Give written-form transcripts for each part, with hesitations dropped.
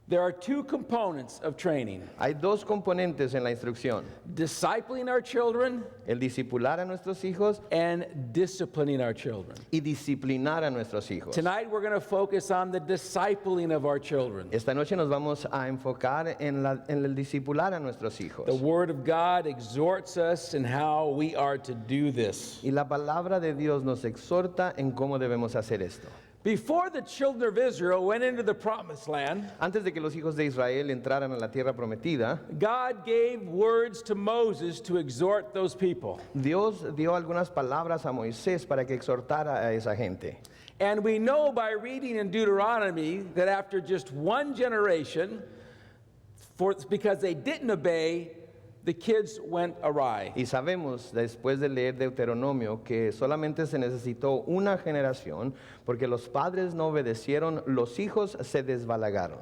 There are two components of training: Hay dos componentes en la instrucción: discipling our children el discipular a nuestros hijos and disciplining our children. y disciplinar a nuestros hijos. Tonight we're going to focus on the discipling of our children. Esta noche nos vamos a enfocar en el discipular a nuestros hijos. The Word of God exhorts us in how we are to do this. Y la palabra de Dios nos exhorta en cómo debemos hacer esto. Before the children of Israel went into the promised land, Antes de que los hijos de Israel entraran a la tierra prometida, God gave words to Moses to exhort those people. Dios dio algunas palabras a Moisés para que exhortara a esa gente. And we know by reading in Deuteronomy that after just one generation, because they didn't obey, the kids went awry. Y sabemos, después de leer Deuteronomio, que solamente se necesitó una generación, porque los padres no obedecieron, los hijos se desbalagaron.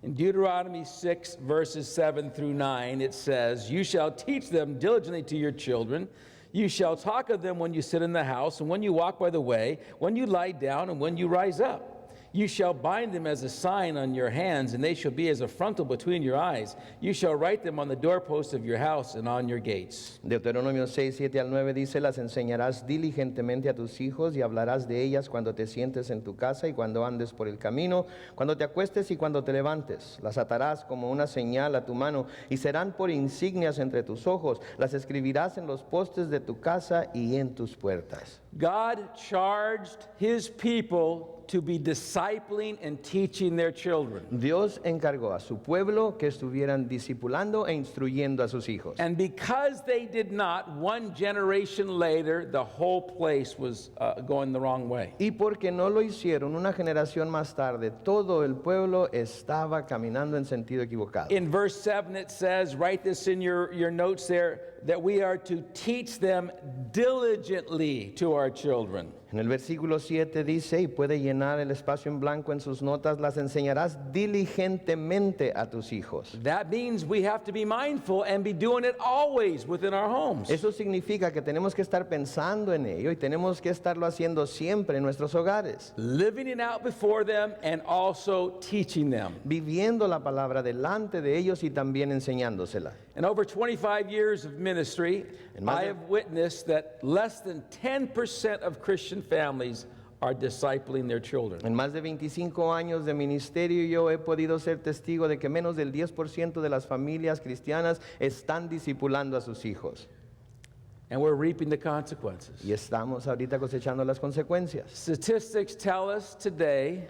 In Deuteronomy 6, verses 7 through 9, it says, "You shall teach them diligently to your children. You shall talk of them when you sit in the house, and when you walk by the way, when you lie down, and when you rise up. You shall bind them as a sign on your hands, and they shall be as a frontal between your eyes. You shall write them on the doorposts of your house and on your gates." Deuteronomio 6, 7 al 9 dice: las enseñarás diligentemente a tus hijos y hablarás de ellas cuando te sientes en tu casa y cuando andes por el camino, cuando te acuestes y cuando te levantes. Las atarás como una señal a tu mano y serán por insignias entre tus ojos. Las escribirás en los postes de tu casa y en tus puertas. God charged his people to be discipling and teaching their children. Dios encargó a su pueblo que estuvieran discipulando e instruyendo a sus hijos. And because they did not, one generation later, the whole place was going the wrong way. Y porque no lo hicieron, una generación más tarde, todo el pueblo estaba caminando en sentido equivocado. In verse 7 it says, write this in your notes there, that we are to teach them diligently to our children. En el versículo 7 dice, y puede llenar el espacio en blanco en sus notas, las enseñarás diligentemente a tus hijos. That means we have to be mindful and be doing it always within our homes. Eso significa que tenemos que estar pensando en ello y tenemos que estarlo haciendo siempre en nuestros hogares. Living it out before them and also teaching them. Viviendo la palabra delante de ellos y también enseñándosela. In over 25 years of ministry, I have witnessed that less than 10% of Christian families are discipling their children. En más de 25 años de ministerio yo he podido ser testigo de que menos del 10% de las familias cristianas están discipulando a sus hijos. And we're reaping the consequences. Y estamos ahorita cosechando las consecuencias. Statistics tell us today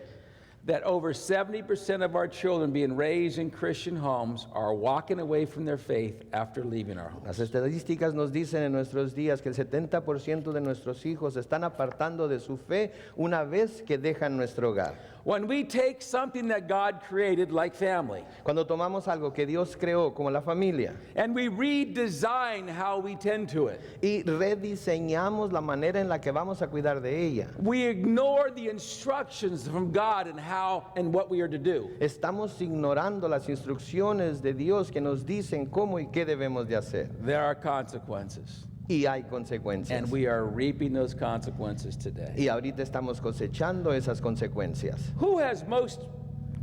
that over 70% of our children being raised in Christian homes are walking away from their faith after leaving our homes. Las estadísticas nos dicen en nuestros días que el 70% de nuestros hijos se están apartando de su fe una vez que dejan nuestro hogar. When we take something that God created like family, Cuando tomamos algo que Dios creó como la familia and we redesign how we tend to it, y rediseñamos la manera en la que vamos a cuidar de ella, we ignore the instructions from God and how and what we are to do. estamos ignorando las instrucciones de Dios que nos dicen cómo y qué debemos de hacer. There are consequences, Y hay consecuencias. and we are reaping those consequences today. Y ahorita estamos cosechando esas consecuencias. Who has most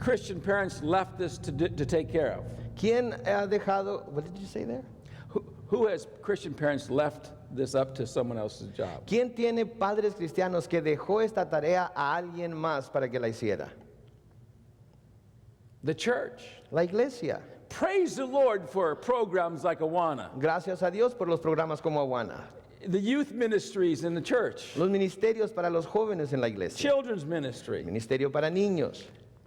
Christian parents left this to take care of? ¿Quién ha dejado, what did you say there? Who has Christian parents left this up to someone else's job? ¿Quién tiene padres cristianos que dejó esta tarea a alguien más para que la hiciera? The church. La iglesia. Praise the Lord for programs like Awana, Gracias a Dios por los programas como Awana, the youth ministries in the church, los ministerios para los jóvenes en la iglesia, children's ministry. ministerio para niños.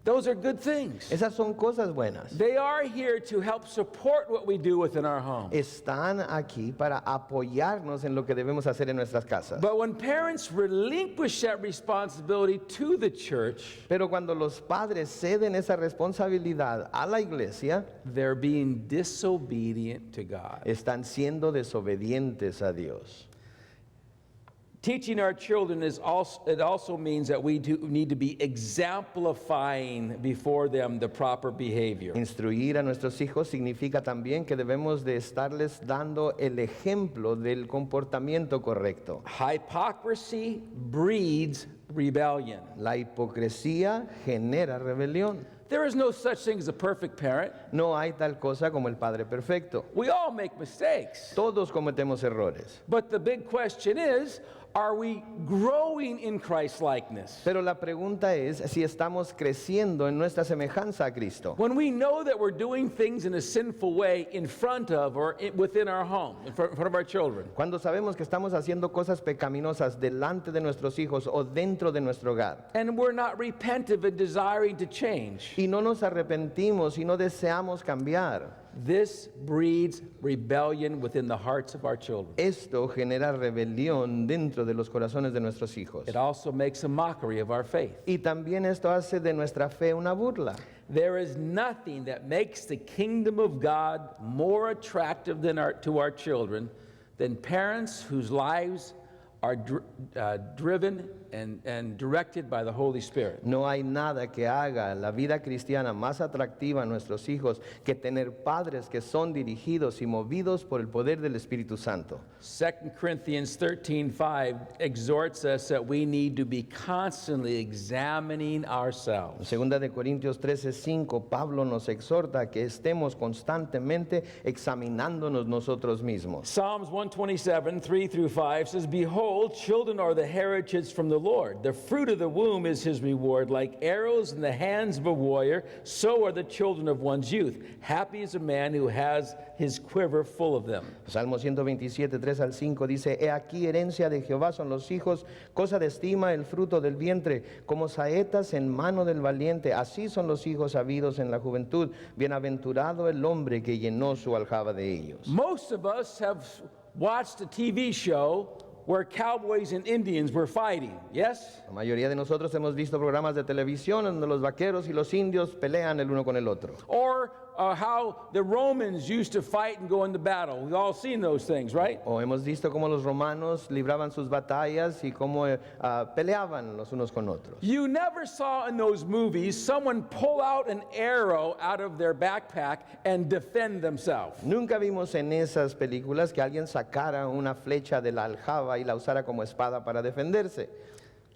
Those are good things. Esas son cosas buenas. They are here to help support what we do within our home. Están aquí para apoyarnos en lo que debemos hacer en nuestras casas. But when parents relinquish that responsibility to the church, Pero cuando los padres ceden esa responsabilidad a la iglesia, they're being disobedient to God. están siendo desobedientes a Dios. Teaching our children also means that we need to be exemplifying before them the proper behavior. Instruir a nuestros hijos significa también que debemos de estarles dando el ejemplo del comportamiento correcto. Hypocrisy breeds rebellion. La hipocresía genera rebelión. There is no such thing as a perfect parent. No hay tal cosa como el Padre perfecto. We all make mistakes. Todos cometemos errores. But the big question is, are we growing in Christ likeness? Pero la pregunta es si estamos creciendo en nuestra semejanza a Cristo. When we know that we're doing things in a sinful way in front of or within our home, in front of our children, Cuando sabemos que estamos haciendo cosas pecaminosas delante de nuestros hijos o dentro de nuestro hogar. and we're not repentive and desiring to change, Y no nos arrepentimos y no deseamos cambiar. this breeds rebellion within the hearts of our children. Esto genera rebelión dentro de los corazones de nuestros hijos. It also makes a mockery of our faith. Y también esto hace de nuestra fe una burla. There is nothing that makes the kingdom of God more attractive to our children than parents whose lives are driven and directed by the Holy Spirit. No hay nada que haga la vida cristiana más atractiva a nuestros hijos que tener padres que son dirigidos y movidos por el poder del Espíritu Santo. 2 Corinthians 13:5 exhorts us that we need to be constantly examining ourselves. Segunda de Corintios 13:5, Pablo nos exhorta que estemos constantemente examinándonos nosotros mismos. Psalms 127:3-5 says, "Behold, children are the heritage from the Lord. The fruit of the womb is his reward. Like arrows in the hands of a warrior, so are the children of one's youth. Happy is a man who has his quiver full of them." Salmo 127:3-5 dice, He aquí herencia de Jehová son los hijos, cosa de estima el fruto del vientre, como saetas en mano del valiente, así son los hijos habidos en la juventud. Bienaventurado el hombre que llenó su aljaba de ellos. Most of us have watched a TV show where cowboys and Indians were fighting, yes? La mayoría de nosotros hemos visto programas de televisión donde los vaqueros y los indios pelean el uno con el otro. Or how the Romans used to fight and go into battle. We've all seen those things, right? O hemos visto cómo los romanos libraban sus batallas y cómo peleaban los unos con otros. You never saw in those movies someone pull out an arrow out of their backpack and defend themselves. Nunca vimos en esas películas que alguien sacara una flecha de la aljaba y la usara como espada para defenderse.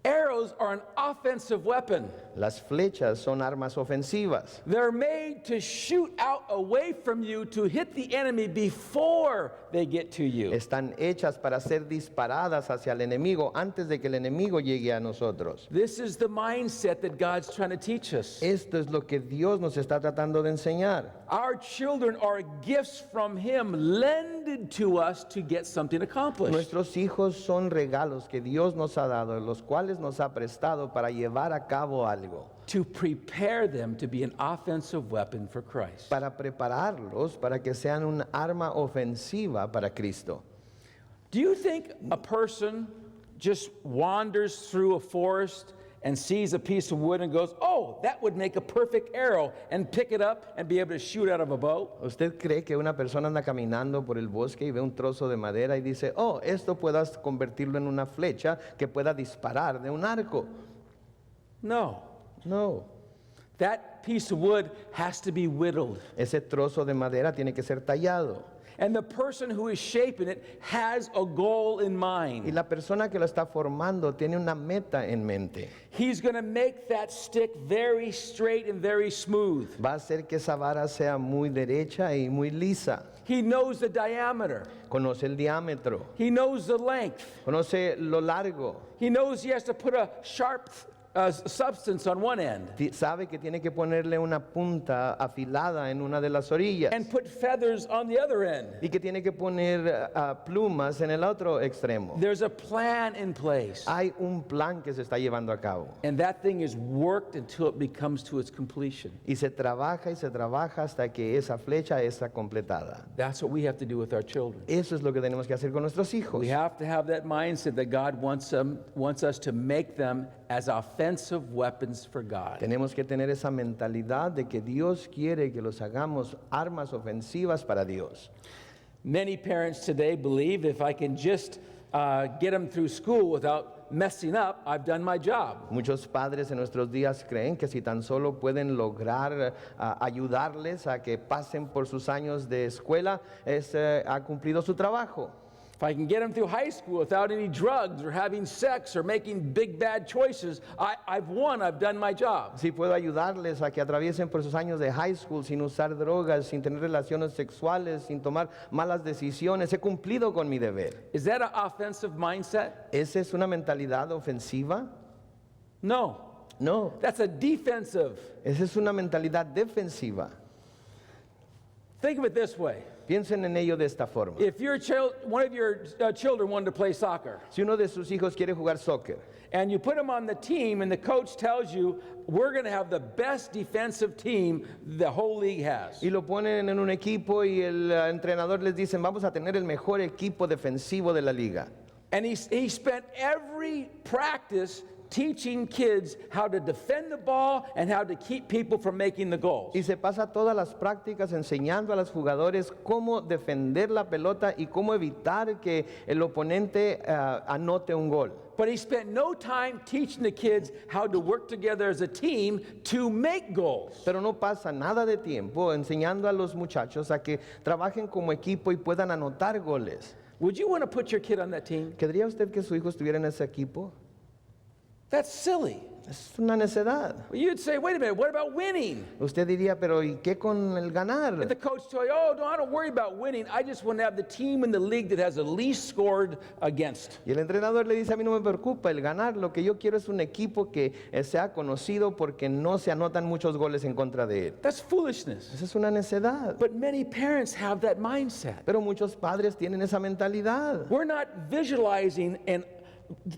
Arrows are an offensive weapon. Las flechas son armas ofensivas. They're made to shoot out away from you to hit the enemy before they get to you. Están hechas para ser disparadas hacia el enemigo antes de que el enemigo llegue a nosotros. This is the mindset that God's trying to teach us. Esto es lo que Dios nos está tratando de enseñar. Our children are gifts from Him lended to us to get something accomplished. Nuestros hijos son regalos que Dios nos ha dado, los cuales nos ha prestado para llevar a cabo algo, To prepare them to be an offensive weapon for Christ. para prepararlos para que sean un arma ofensiva para Cristo. Do you think a person just wanders through a forest and sees a piece of wood and goes, "Oh, that would make a perfect arrow," and pick it up and be able to shoot out of a bow? ¿Usted cree que una persona anda caminando por el bosque y ve un trozo de madera y dice, oh, esto puedas convertirlo en una flecha que pueda disparar de un arco? No. No. That piece of wood has to be whittled. Ese trozo de madera tiene que ser tallado. And the person who is shaping it has a goal in Y mind. la persona que lo está formando tiene una meta en mente. He's going to make that stick very straight and very smooth. Va a hacer que esa vara sea muy derecha y muy lisa. He knows the diameter. Conoce el diámetro, He knows the length. conoce lo largo, He knows he has to put a sharp substance on one end sabe que tiene que ponerle una punta afilada en una de las orillas and put feathers on the other end. y que tiene que poner plumas en el otro extremo. There's a plan in place. Hay un plan que se está llevando a cabo And that thing is worked until it becomes to its completion. y se trabaja hasta que esa flecha está completada. That's what we have to do with our children. Eso es lo que tenemos que hacer con nuestros hijos. We have to have that mindset that God wants us to make them as offensive weapons for God. Tenemos que tener esa mentalidad de que Dios quiere que los hagamos armas ofensivas para Dios. Many parents today believe if I can just get them through school without messing up, I've done my job. Muchos padres en nuestros días creen que si tan solo pueden lograr ayudarles a que pasen por sus años de escuela, ha cumplido su trabajo. If If I can get them through high school without any drugs or having sex or making big bad choices, I've won, I've done my job. Si puedo ayudarles a que atraviesen por sus años de high school sin usar drogas, sin tener relaciones sexuales, sin tomar malas decisiones, he cumplido con mi deber. Is that an offensive mindset? ¿Esa es una mentalidad ofensiva? No. No, That's a defensive. esa es una mentalidad defensiva. Think of it this way. Piensen en ello de esta forma. If one of your children wanted to play soccer, Si uno de sus hijos quiere jugar soccer and you put them on the team and the coach tells you, we're going to have the best defensive team the whole league has. y lo ponen en un equipo y el entrenador les dice, vamos a tener el mejor equipo defensivo de la liga. And he spent every practice teaching kids how to defend the ball and how to keep people from making the goals. Y se pasa todas las prácticas enseñando a los jugadores cómo defender la pelota y cómo evitar que el oponente anote un gol. But he spent no time teaching the kids how to work together as a team to make goals. Pero no pasa nada de tiempo enseñando a los muchachos a que trabajen como equipo y puedan anotar goles. Would you want to put your kid on that team? ¿Querría usted que su hijo estuviera en ese equipo? That's silly. Es una necedad. You'd say, wait a minute, what about winning? Usted diría, pero ¿y qué con el If ganar? the coach told you, oh, no, I don't worry about winning. I just want to have the team in the league that has the least scored against. Y el entrenador le dice, a mí no me preocupa el ganar, lo que yo quiero es un equipo que sea conocido porque no se anotan muchos goles en contra de él. That's foolishness. Esa es una necedad. But many parents have that mindset. Pero muchos padres tienen esa mentalidad. We're not visualizing and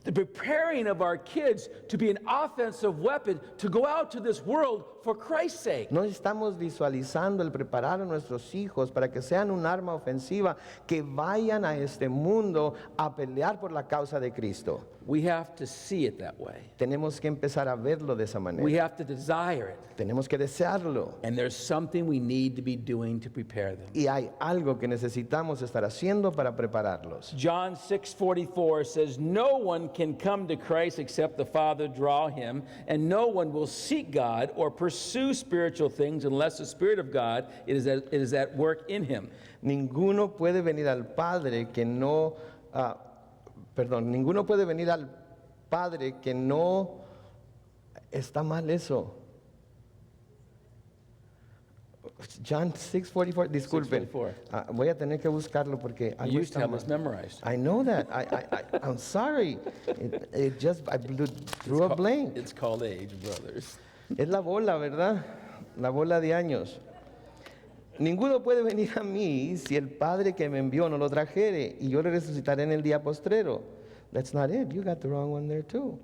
the preparing of our kids to be an offensive weapon to go out to this world for Christ's sake. No estamos visualizando el preparar a nuestros hijos para que sean un arma ofensiva, que vayan a este mundo a pelear por la causa de Cristo. We have to see it that way. Tenemos que empezar a verlo de esa We manera. have to desire it. Tenemos que desearlo. And there's something we need to be doing to prepare them. Y hay algo que necesitamos estar haciendo para prepararlos. John 6:44 says, no one can come to Christ except the Father draw him, and no one will seek God or pursue spiritual things unless the Spirit of God is at work in him. Ninguno puede venir al Padre que no, ninguno puede venir al Padre que no, está mal eso. John 6:44, disculpen. 6:44. Voy a tener que buscarlo porque You algo used to está have mal. this memorized. I know that. I'm sorry. I drew a blank. It's called age, brothers. Es la bola, ¿verdad? La bola de años. Ninguno puede venir a mí si el Padre que me envió no lo trajere, y yo le resucitaré en el día postrero. That's not it. You got the wrong one there too.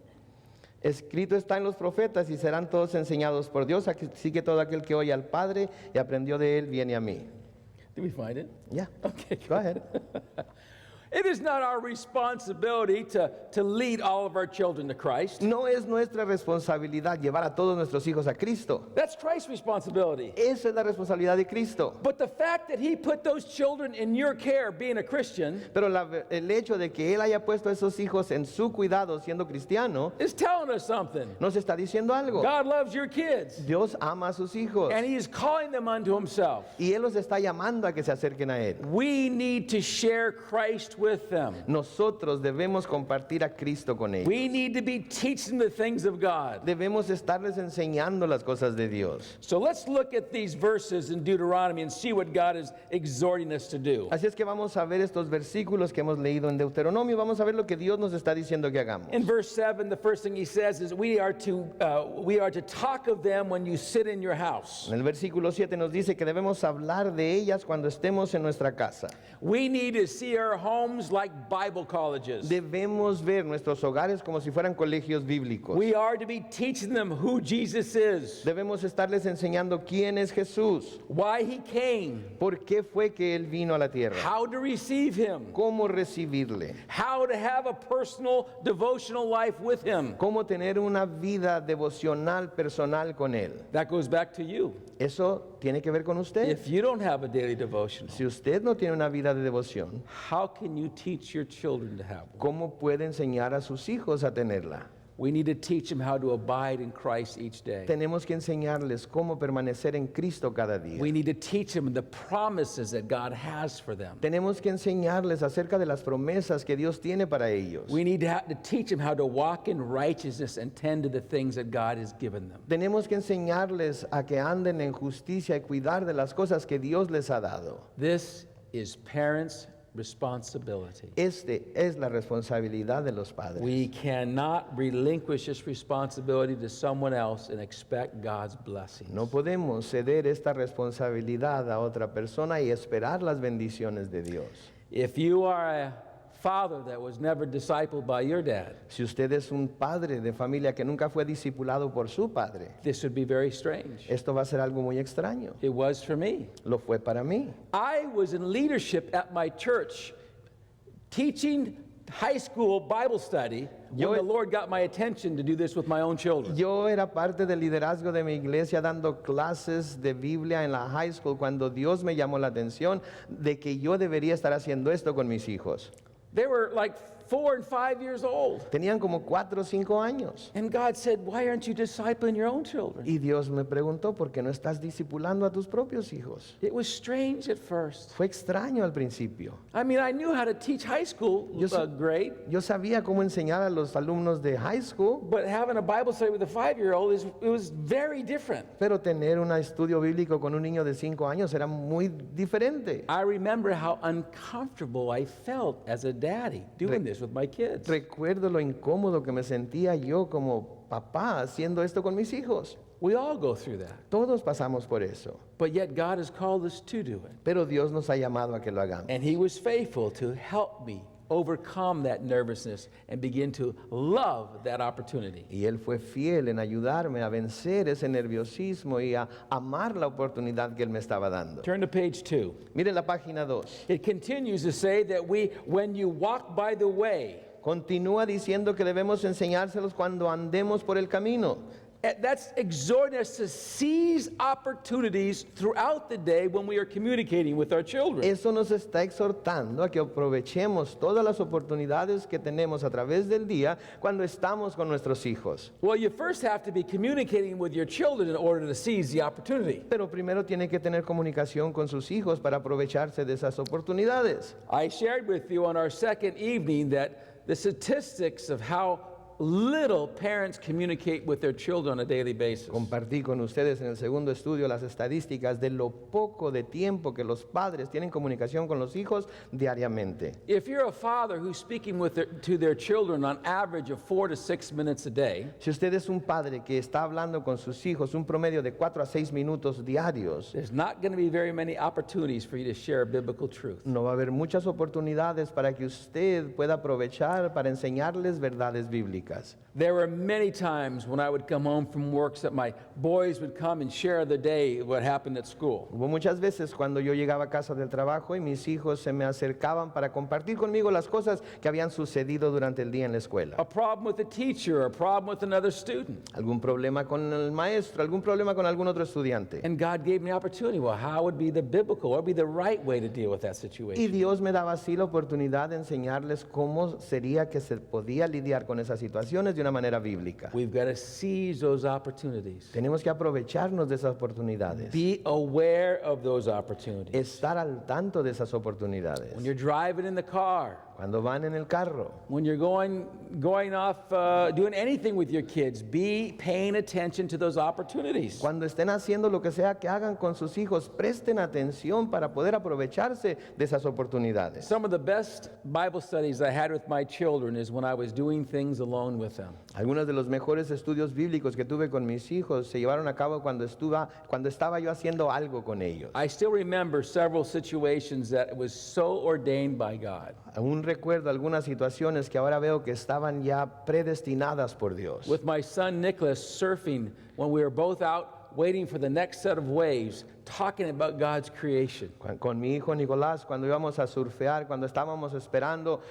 Escrito está en los profetas y serán todos enseñados por Dios, así que todo aquel que oye al Padre y aprendió de él viene a mí. Did we find it? Yeah. Okay, Go ahead. It is not our responsibility to lead all of our children to Christ. No es nuestra responsabilidad llevar a todos nuestros hijos a Cristo. That's Christ's responsibility. Esa es la responsabilidad de Cristo. But the fact that he put those children in your care being a Christian Pero el hecho de que él haya puesto a esos hijos en su cuidado siendo cristiano is telling us something. nos está diciendo algo. God loves your kids, Dios ama a sus hijos and he is calling them unto himself. y él los está llamando a que se acerquen a él. We need to share Christ with them. Nosotros debemos compartir a Cristo con ellos. We need to be teaching the things of God. Debemos estarles enseñando las cosas de Dios. So let's look at these verses in Deuteronomy and see what God is exhorting us to do. Así es que vamos a ver estos versículos que hemos leído en Deuteronomio. Vamos a ver lo que Dios nos está diciendo que hagamos. In verse 7, the first thing he says is we are to talk of them when you sit in your house. En el versículo 7 nos dice que debemos hablar de ellas cuando estemos en nuestra casa. We need to see our homes like Bible colleges. Debemos ver nuestros hogares como si fueran colegios bíblicos. We are to be teaching them who Jesus is, Debemos estarles enseñando quién es Jesús, why he came, por qué fue que Él vino a la tierra, how to receive him, cómo recibirle, how to have a personal devotional life with him. cómo tener una vida devocional personal con Él. That goes back to you. Eso tiene que ver con usted. If you don't have a daily devotional, Si usted no tiene una vida de devoción, how can you teach your children to have one? ¿cómo puede enseñar a sus hijos a tenerla? We need to teach them how to abide in Christ each day. Tenemos que enseñarles cómo permanecer en Cristo cada día. We need to teach them the promises that God has for them. Tenemos que enseñarles acerca de las promesas que Dios tiene para ellos. We need to teach them how to walk in righteousness and tend to the things that God has given them. Tenemos que enseñarles a que anden en justicia y cuidar de las cosas que Dios les ha dado. This is parents' responsibility. Este es la responsabilidad de los padres. We cannot relinquish this responsibility to someone else and expect God's blessings. No podemos ceder esta responsabilidad a otra persona y esperar las bendiciones de Dios. If you are a father that was never discipled by your dad, Si usted es un padre de familia que nunca fue discipulado por su padre, this would be very strange. esto va a ser algo muy extraño. It was for me. Lo fue para mí. I was in leadership at my church teaching high school Bible study when Yo- the Lord got my attention to do this with my own children. Yo era parte del liderazgo de mi iglesia dando clases de Biblia en la high school cuando Dios me llamó la atención de que yo debería estar haciendo esto con mis hijos. They were like 4 and 5 years old. Tenían como 4 o 5 años. And God said, why aren't you discipling your own children? Y Dios me preguntó, ¿por qué no estás discipulando a tus propios hijos? It was strange at first. Fue extraño al principio. I mean, I knew how to teach high school grade, Yo sabía cómo enseñar a los alumnos de high school, but having a Bible study with a 5-year-old it was very different. pero tener un estudio bíblico con un niño de 5 años era muy diferente. I remember how uncomfortable I felt as a daddy doing this with my kids. Recuerdo lo incómodo que me sentía yo como papá haciendo esto con mis hijos. We all go through that. Todos pasamos por eso, But yet God has called us to do it. pero Dios nos ha llamado a que lo hagamos. And He was faithful to help me overcome that nervousness and begin to love that opportunity. Y Él fue fiel en ayudarme a vencer ese nerviosismo y a amar la oportunidad que Él me estaba dando. Turn to page 2. Mire la página 2. It continues to say that when you walk by the way, Continúa diciendo que debemos enseñárselos cuando andemos por el camino. that's exhorting us to seize opportunities throughout the day when we are communicating with our children. Eso nos está exhortando a que aprovechemos todas las oportunidades que tenemos a través del día cuando estamos con nuestros hijos. Well, you first have to be communicating with your children in order to seize the opportunity. Pero primero tiene que tener comunicación con sus hijos para aprovecharse de esas oportunidades. I shared with you on our second evening that the statistics of how little parents communicate with their children on a daily basis. Compartí con ustedes en el segundo estudio las estadísticas de lo poco de tiempo que los padres tienen comunicación con los hijos diariamente. If you're a father who's speaking to their children on average of 4 to 6 minutes a day, Si usted es un padre que está hablando con sus hijos un promedio de 4 a 6 minutos diarios, there's not going to be very many opportunities for you to share biblical truth. no va a haber muchas oportunidades para que usted pueda aprovechar para enseñarles verdades bíblicas. There were many times when I would come home from work that my boys would come and share the day, what happened at school. Hubo muchas veces cuando yo llegaba a casa del trabajo y mis hijos se me acercaban para compartir conmigo las cosas que habían sucedido durante el día en la escuela. A problem with a teacher, a problem with another student. Algún problema con el maestro, algún problema con algún otro estudiante. And God gave me the opportunity. Well, how would be the biblical, what would be the right way to deal with that Y situation? Dios me daba así la oportunidad de enseñarles cómo sería que se podía lidiar con esas situaciones de una manera bíblica. We've got to seize those opportunities. Tenemos que aprovecharnos de esas oportunidades. Be aware of those opportunities. Estar al tanto de esas oportunidades. When you're driving in the car, Cuando van en el carro, when you're going off doing anything with your kids, be paying attention to those opportunities. cuando estén haciendo lo que sea que hagan con sus hijos, presten atención para poder aprovecharse de esas oportunidades. Some of the best Bible studies I had with my children is when I was doing things alone with them. Algunos de los mejores estudios bíblicos que tuve con mis hijos se llevaron a cabo cuando estaba yo haciendo algo con ellos. I still remember several situations that was so ordained by God. Aún recuerdo algunas situaciones que ahora veo que estaban ya predestinadas por Dios. With my son Nicholas surfing when we were both out waiting for the next set of waves, talking about God's creation. Con mi hijo Nicolás, cuando íbamos a surfear, cuando estábamos esperando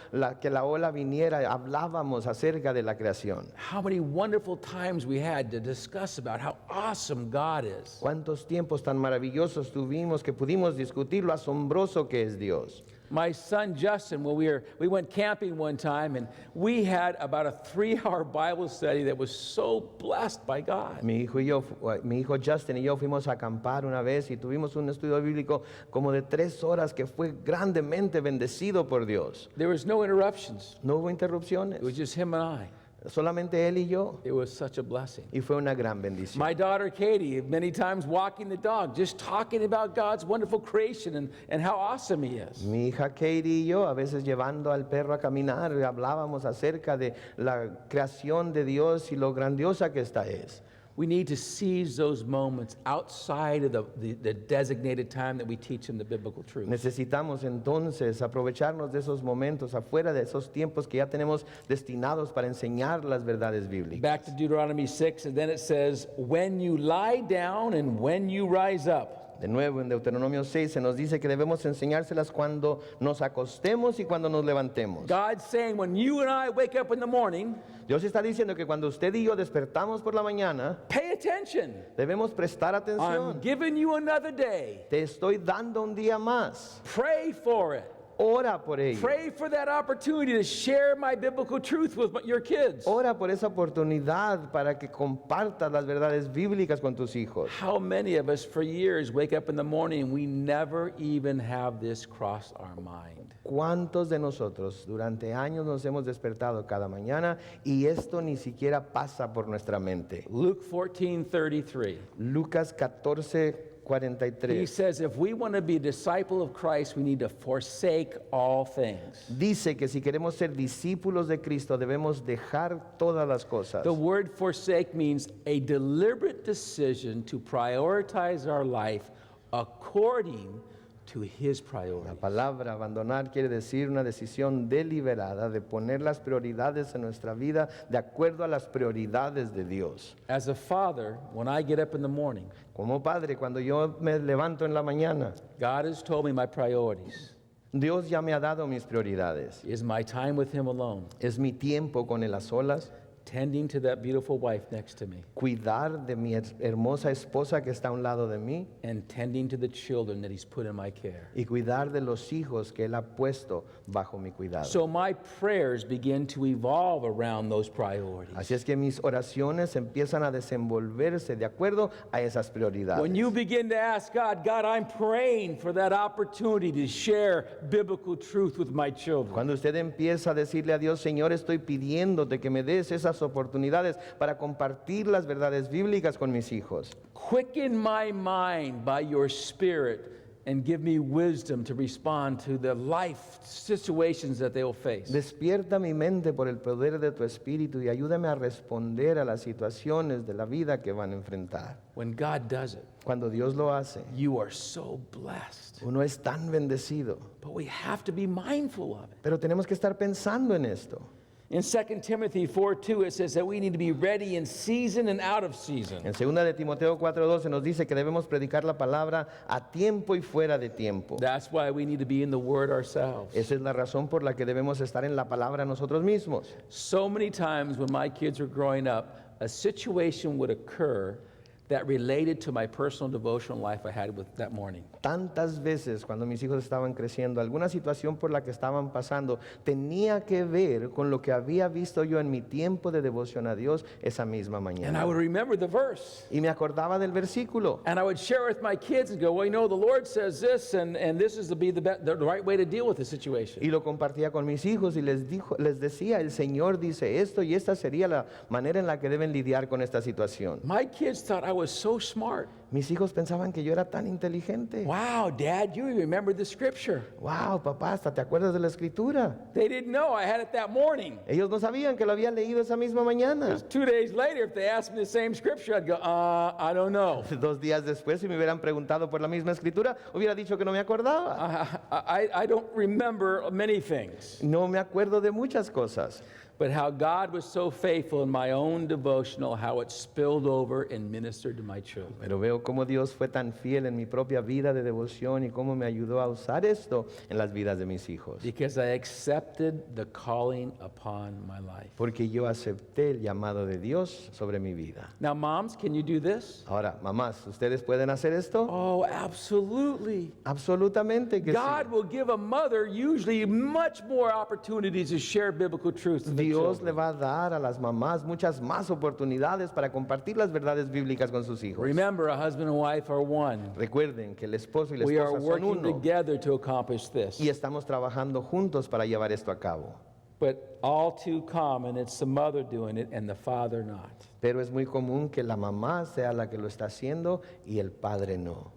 que la ola viniera, hablábamos acerca de la creación. How many wonderful times we had to discuss about how awesome God is. Cuántos tiempos tan maravillosos tuvimos que pudimos discutir lo asombroso que es Dios. My son Justin, when we went camping one time, and we had about a 3-hour Bible study that was so blessed by God. Mi hijo Justin y yo fuimos a acampar una vez y tuvimos un estudio bíblico como de 3 horas que fue grandemente bendecido por Dios. There was no interruptions. No hubo interrupciones, It was just him and I. solamente él y yo, It was such a blessing. y fue una gran bendición. My daughter Katie, many times walking the dog, just talking about God's wonderful creation and how awesome He is. Mi hija Katie y yo, a veces llevando al perro a caminar, hablábamos acerca de la creación de Dios y lo grandiosa que esta es. We need to seize those moments outside of the designated time that we teach them the biblical truth. Necesitamos entonces aprovecharnos de esos momentos, afuera de esos tiempos que ya tenemos destinados para enseñar las verdades bíblicas. Back to Deuteronomy 6, and then it says, when you lie down and when you rise up. De nuevo en Deuteronomio 6 se nos dice que debemos enseñárselas cuando nos acostemos y cuando nos levantemos. God's saying, when you and I wake up in the morning, Dios está diciendo que cuando usted y yo despertamos por la mañana, pay attention. debemos prestar I'm atención. giving you another day. Te estoy dando un día más. Pray for it. Ora por ello. Pray for that opportunity to share my biblical truth with your kids. Ora por esa oportunidad para que compartas las verdades bíblicas con tus hijos. How many of us for years wake up in the morning and we never even have this cross our mind? ¿Cuántos de nosotros durante años nos hemos despertado cada mañana y esto ni siquiera pasa por nuestra mente? Luke 14:33. Lucas 14:43. He says, if we want to be a disciple of Christ, we need to forsake all things. Dice que si queremos ser discípulos de Cristo debemos dejar todas las cosas. The word forsake means a deliberate decision to prioritize our life according to His La priority. palabra abandonar quiere decir una decisión deliberada de poner las prioridades en nuestra vida de acuerdo a las prioridades de Dios. As a father, when I get up in the morning, Como padre, cuando yo me levanto en la mañana, God has told me my priorities Dios ya me ha dado mis prioridades. is my time with Him alone, Es mi tiempo con Él a solas, tending to that beautiful wife next to me, cuidar de mi hermosa esposa que está a un lado de mí and tending to the children that He's put in my care. y cuidar de los hijos que Él ha puesto bajo mi cuidado. So my prayers begin to evolve around those priorities. Así es que mis oraciones empiezan a desenvolverse de acuerdo a esas prioridades. When you begin to ask God, God, I'm praying for that opportunity to share biblical truth with my children. Cuando usted empieza a decirle a Dios, Señor, estoy pidiéndote que me des esas oportunidades para compartir las verdades bíblicas con mis hijos. Quicken my mind by your Spirit and give me wisdom to respond to the life situations that they will face. Despierta mi mente por el poder de tu espíritu y ayúdame a responder a las situaciones de la vida que van a enfrentar. When God does it, Cuando Dios lo hace, you are so blessed. uno es tan bendecido, But we have to be mindful of it. pero tenemos que estar pensando en esto. In 2 Timothy 4:2, it says that we need to be ready in season and out of season. En 2 de Timoteo 4:12 nos dice que debemos predicar la palabra a tiempo y fuera de tiempo. That's why we need to be in the Word ourselves. Esa es la razón por la que debemos estar en la palabra nosotros mismos. So many times when my kids were growing up, a situation would occur that related to my personal devotional life I had with that morning. Tantas veces cuando mis hijos estaban creciendo, alguna situación por la que estaban pasando tenía que ver con lo que había visto yo en mi tiempo de devoción a Dios esa misma And I mañana. would remember the verse. Y me acordaba del versículo. And I would share with my kids and go, well, you know, the Lord says this, and this is to be the right way to deal with the situation. Y lo compartía con mis hijos y les decía, el Señor dice esto y esta sería la manera en la que deben lidiar con esta situación. My kids thought I was so smart. Mis hijos pensaban que yo era tan inteligente. Wow, Dad, you remember the scripture. Wow, papá, hasta te acuerdas de la escritura. They didn't know I had it that morning. Ellos no sabían que lo había leído esa misma mañana. 2 days later, if they asked me the same scripture, I'd go, I don't know. 2 días después, si me hubieran preguntado por la misma escritura, hubiera dicho que no me acordaba. I don't remember many things. No me acuerdo de muchas cosas. but how God was so faithful in my own devotional, how it spilled over and ministered to my children. Pero veo cómo Dios fue tan fiel en mi propia vida de devoción y cómo me ayudó a usar esto en las vidas de mis hijos. Because I accepted the calling upon my life. Porque yo acepté el llamado de Dios sobre mi vida. Now, moms, can you do this? Ahora, mamás, ¿ustedes pueden hacer esto? Oh, absolutely. Absolutamente que God sí. will give a mother usually much more opportunities to share biblical truths with the Dios le children. va a dar a las mamás muchas más oportunidades para compartir las verdades bíblicas con sus hijos. Remember, a husband and wife are one. Recuerden que el esposo y la We are esposa son working uno together to accomplish this. y estamos trabajando juntos para llevar esto a cabo. But all too common, it's the mother doing it and the father not. Pero es muy común que la mamá sea la que lo está haciendo y el padre no.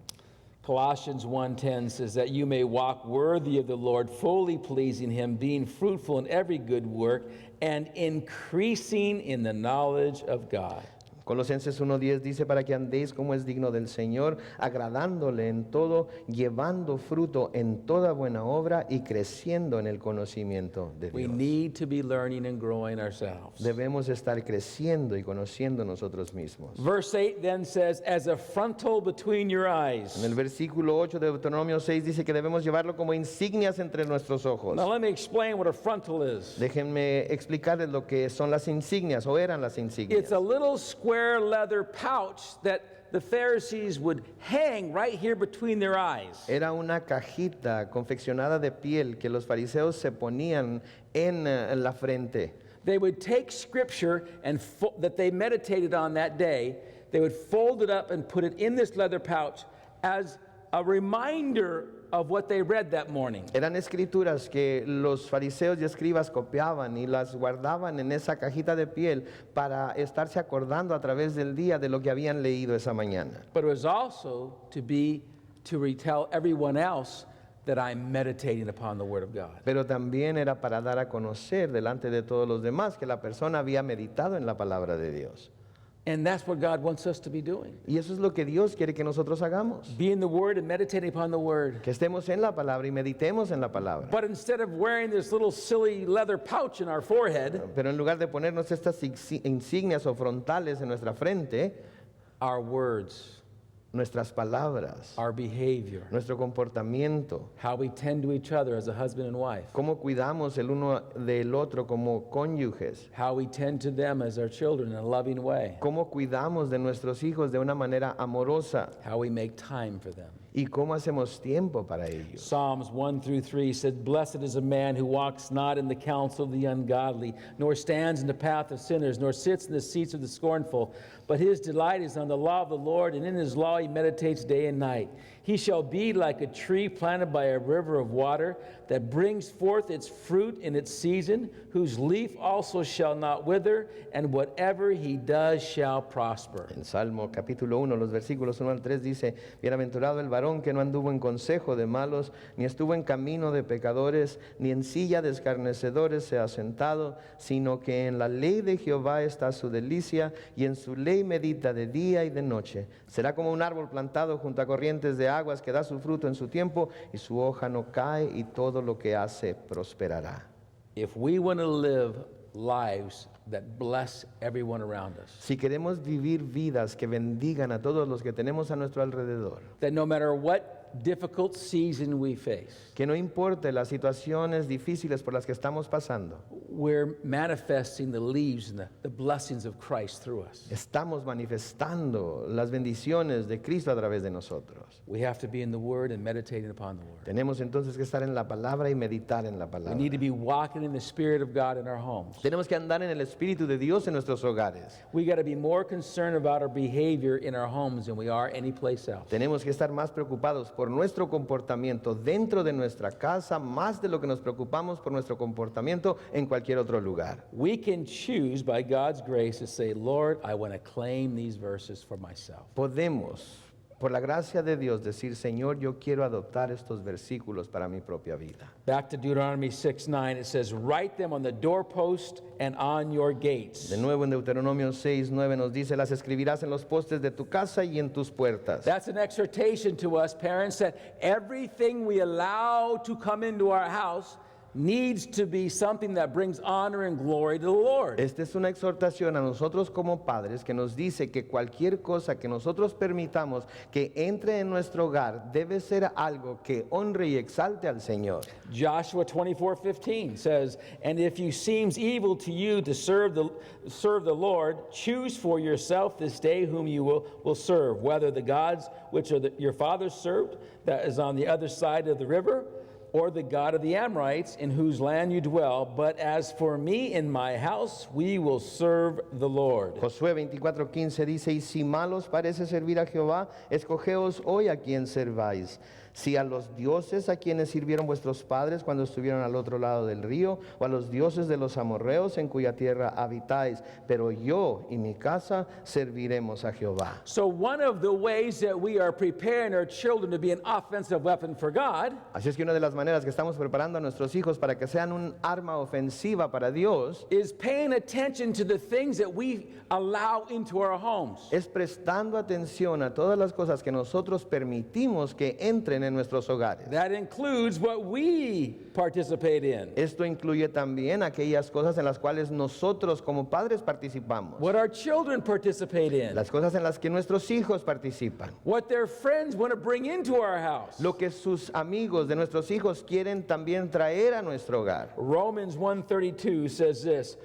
Colossians 1:10 says that you may walk worthy of the Lord, fully pleasing him, being fruitful in every good work and increasing in the knowledge of God. Colosenses 1:10 dice para que andéis como es digno del Señor, agradándole en todo, llevando fruto en toda buena obra y creciendo en el conocimiento de We Dios. need to be learning and growing ourselves. Debemos estar creciendo y conociendo nosotros mismos. Verse 8 then says, as a frontal between your En eyes. el versículo 8 de Deuteronomio 6 dice que debemos llevarlo como insignias entre nuestros ojos. Now let me explain what a frontal is. Déjenme explicarles lo que son las insignias o eran las insignias. It's a little square leather pouch that the Pharisees would hang right here between their eyes. Era una cajita confeccionada de piel que los fariseos se ponían en la frente. They would take scripture and that they meditated on that day, they would fold it up and put it in this leather pouch as a reminder of what they read that morning. Eran escrituras que los fariseos y escribas copiaban y las guardaban en esa cajita de piel para estarse acordando a través del día de lo que habían leído esa mañana. But it was also to retell everyone else that I'm meditating upon the Word of God. Pero también era para dar a conocer delante de todos los demás que la persona había meditado en la palabra de Dios. And that's what God wants us to be doing. Y eso es lo que Dios quiere que nosotros hagamos. Be in the Word and meditating upon the Word. Que estemos en la palabra y meditemos en la palabra. But instead of wearing this little silly leather pouch in our forehead, Pero en lugar de ponernos estas insignias o frontales en nuestra frente, our words, nuestras palabras, our behavior, nuestro comportamiento, how we tend to each other as a husband and wife, cómo cuidamos el uno del otro como cónyuges, how we tend to them as our children in a loving way, cómo cuidamos de nuestros hijos de una manera amorosa how we make time for them. y cómo hacemos tiempo para ellos. Psalms 1-3 said, blessed is a man who walks not in the counsel of the ungodly, nor stands in the path of sinners, nor sits in the seats of the scornful, but his delight is on the law of the Lord, and in his law he meditates day and night. He shall be like a tree planted by a river of water that brings forth its fruit in its season, whose leaf also shall not wither, and whatever he does shall prosper. En Salmo capítulo 1, los versículos 1 al 3 dice, bienaventurado el varón que no anduvo en consejo de malos, ni estuvo en camino de pecadores, ni en silla de escarnecedores se ha sentado, sino que en la ley de Jehová está su delicia, y en su ley medita de día y de noche. Será como un árbol plantado junto a corrientes de aguas que da su fruto en su tiempo, y su hoja no cae, y todo lo que hace prosperará. If we want to live lives that bless everyone around us, Si queremos vivir vidas que bendigan a todos los que tenemos a nuestro alrededor, that no matter what difficult season we face, que no importe las situaciones difíciles por las que estamos pasando, we're manifesting the leaves and the blessings of Christ through us. estamos manifestando las bendiciones de Cristo a través de nosotros. We have to be in the Word and meditating upon the Word. Tenemos entonces que estar en la palabra y meditar en la We palabra. need to be walking in the Spirit of God in our homes. Tenemos que andar en el Espíritu de Dios en nuestros hogares. We got to be more concerned about our behavior in our homes than we are anyplace else. Tenemos que estar más preocupados por nuestro comportamiento dentro de nuestra casa, más de lo que nos preocupamos por nuestro comportamiento en cualquier otro lugar. We can choose by God's grace to say, Lord, I want to claim these verses for myself. Podemos, por la gracia de Dios, decir, Señor, yo quiero adoptar estos versículos para mi propia vida. Back to Deuteronomy 6:9, it says, write them on the doorpost and on your gates. De nuevo en Deuteronomio 6:9 nos dice, las escribirás en los postes de tu casa y en tus puertas. That's an exhortation to us parents that everything we allow to come into our house needs to be something that brings honor and glory to the Lord. Esta es una exhortación a nosotros como padres que nos dice que cualquier cosa que nosotros permitamos que entre en nuestro hogar debe ser algo que honre y exalte al Señor. Joshua 24:15 says, "And if it seems evil to you to serve the Lord, choose for yourself this day whom you will serve, whether the gods which your fathers served, that is on the other side of the river, or the God of the Amorites in whose land you dwell. But as for me and my house, we will serve the Lord." Josué 24:15 dice, y si mal os parece servir a Jehová, escogeos hoy a quien serváis. Si a los dioses a quienes sirvieron vuestros padres cuando estuvieron al otro lado del río, o a los dioses de los amorreos en cuya tierra habitáis, pero yo y mi casa serviremos a Jehová. So one of the ways that we are preparing our children to be an offensive weapon for God Así es que una de las maneras que estamos preparando a nuestros hijos para que sean un arma ofensiva para Dios is paying attention to the things that we allow into our homes. es prestando atención a todas las cosas que nosotros permitimos que entren en nuestros hogares. That includes what we participate in, Esto incluye también aquellas cosas en las cuales nosotros como padres participamos, what our children participate in, las cosas en las que nuestros hijos participan, what their friends want to bring into our house. lo que sus amigos de nuestros hijos quieren también traer a nuestro hogar. Romans 1:32 says this,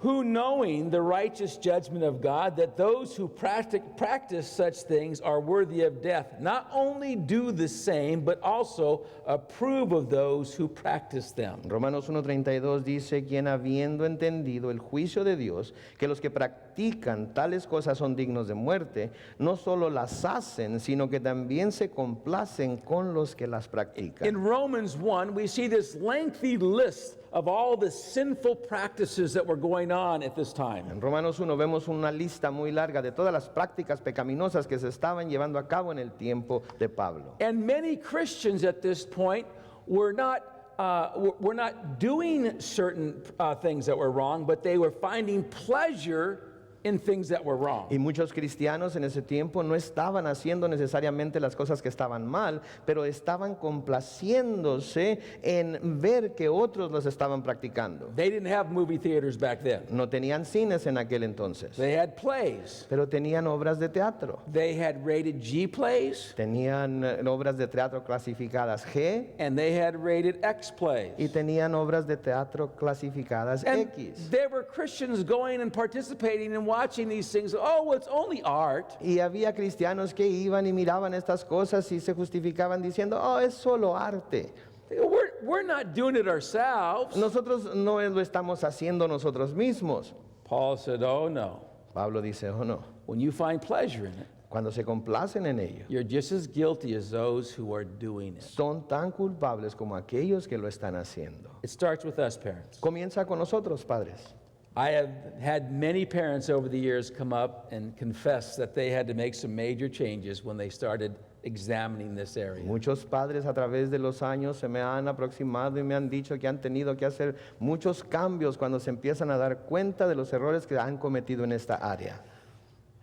"Who knowing the righteous judgment of God, that those who practice such things are worthy of death, not only do the same, but also approve of those who practice them." Romanos 1:32 dice, quien habiendo entendido el juicio de Dios, que los que practican tales cosas son dignos de muerte, no solo las hacen, sino que también se complacen con los que las practican. In Romans 1, we see this lengthy list of all the sinful practices that were going on at this time. En Romanos 1 vemos una lista muy larga de todas las prácticas pecaminosas que se estaban llevando a cabo en el tiempo de Pablo. And many Christians at this point were not doing certain things that were wrong, but they were finding pleasure in things that were wrong. Y muchos cristianos en ese tiempo no estaban haciendo necesariamente las cosas que estaban mal, pero estaban complaciéndose en ver que otros los estaban practicando. They didn't have movie theaters back then. No tenían cines en aquel entonces, They had plays. pero tenían obras de teatro. They had rated G plays, Tenían obras de teatro clasificadas G and they had rated X y plays. tenían obras de teatro clasificadas And X. there were Christians going and participating and watching these things. Oh, it's only art. Y había cristianos que iban y miraban estas cosas y se justificaban diciendo, oh, es solo arte. We're not doing it ourselves. Nosotros no lo estamos haciendo nosotros mismos. Paul said, oh no. Pablo dice, oh no. When you find pleasure in it, Cuando se complacen en ello, you're just as guilty as those who are doing it. son tan culpables como aquellos que lo están haciendo. It starts with us parents. Comienza con nosotros, padres. I have had many parents over the years come up and confess that they had to make some major changes when they started examining this area. Muchos padres a través de los años se me han aproximado y me han dicho que han tenido que hacer muchos cambios cuando se empiezan a dar cuenta de los errores que han cometido en esta área.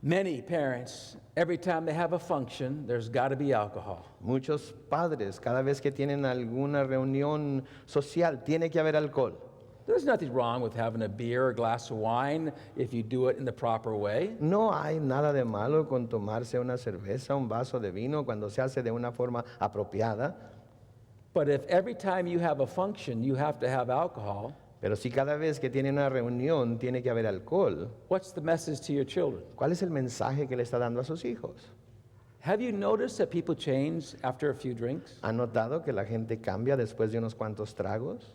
Many parents, every time they have a function, there's got to be alcohol. Muchos padres, cada vez que tienen alguna reunión social, tiene que haber alcohol. There's nothing wrong with having a beer or a glass of wine if you do it in the proper way. No hay nada de malo con tomarse una cerveza, un vaso de vino cuando se hace de una forma apropiada. But if every time you have a function, you have to have alcohol, Pero si cada vez que tienen una reunión tiene que haber alcohol, what's the message to your children? ¿cuál es el mensaje que le está dando a sus hijos? Have you noticed that people change after a few drinks? ¿Han notado que la gente cambia después de unos cuantos tragos?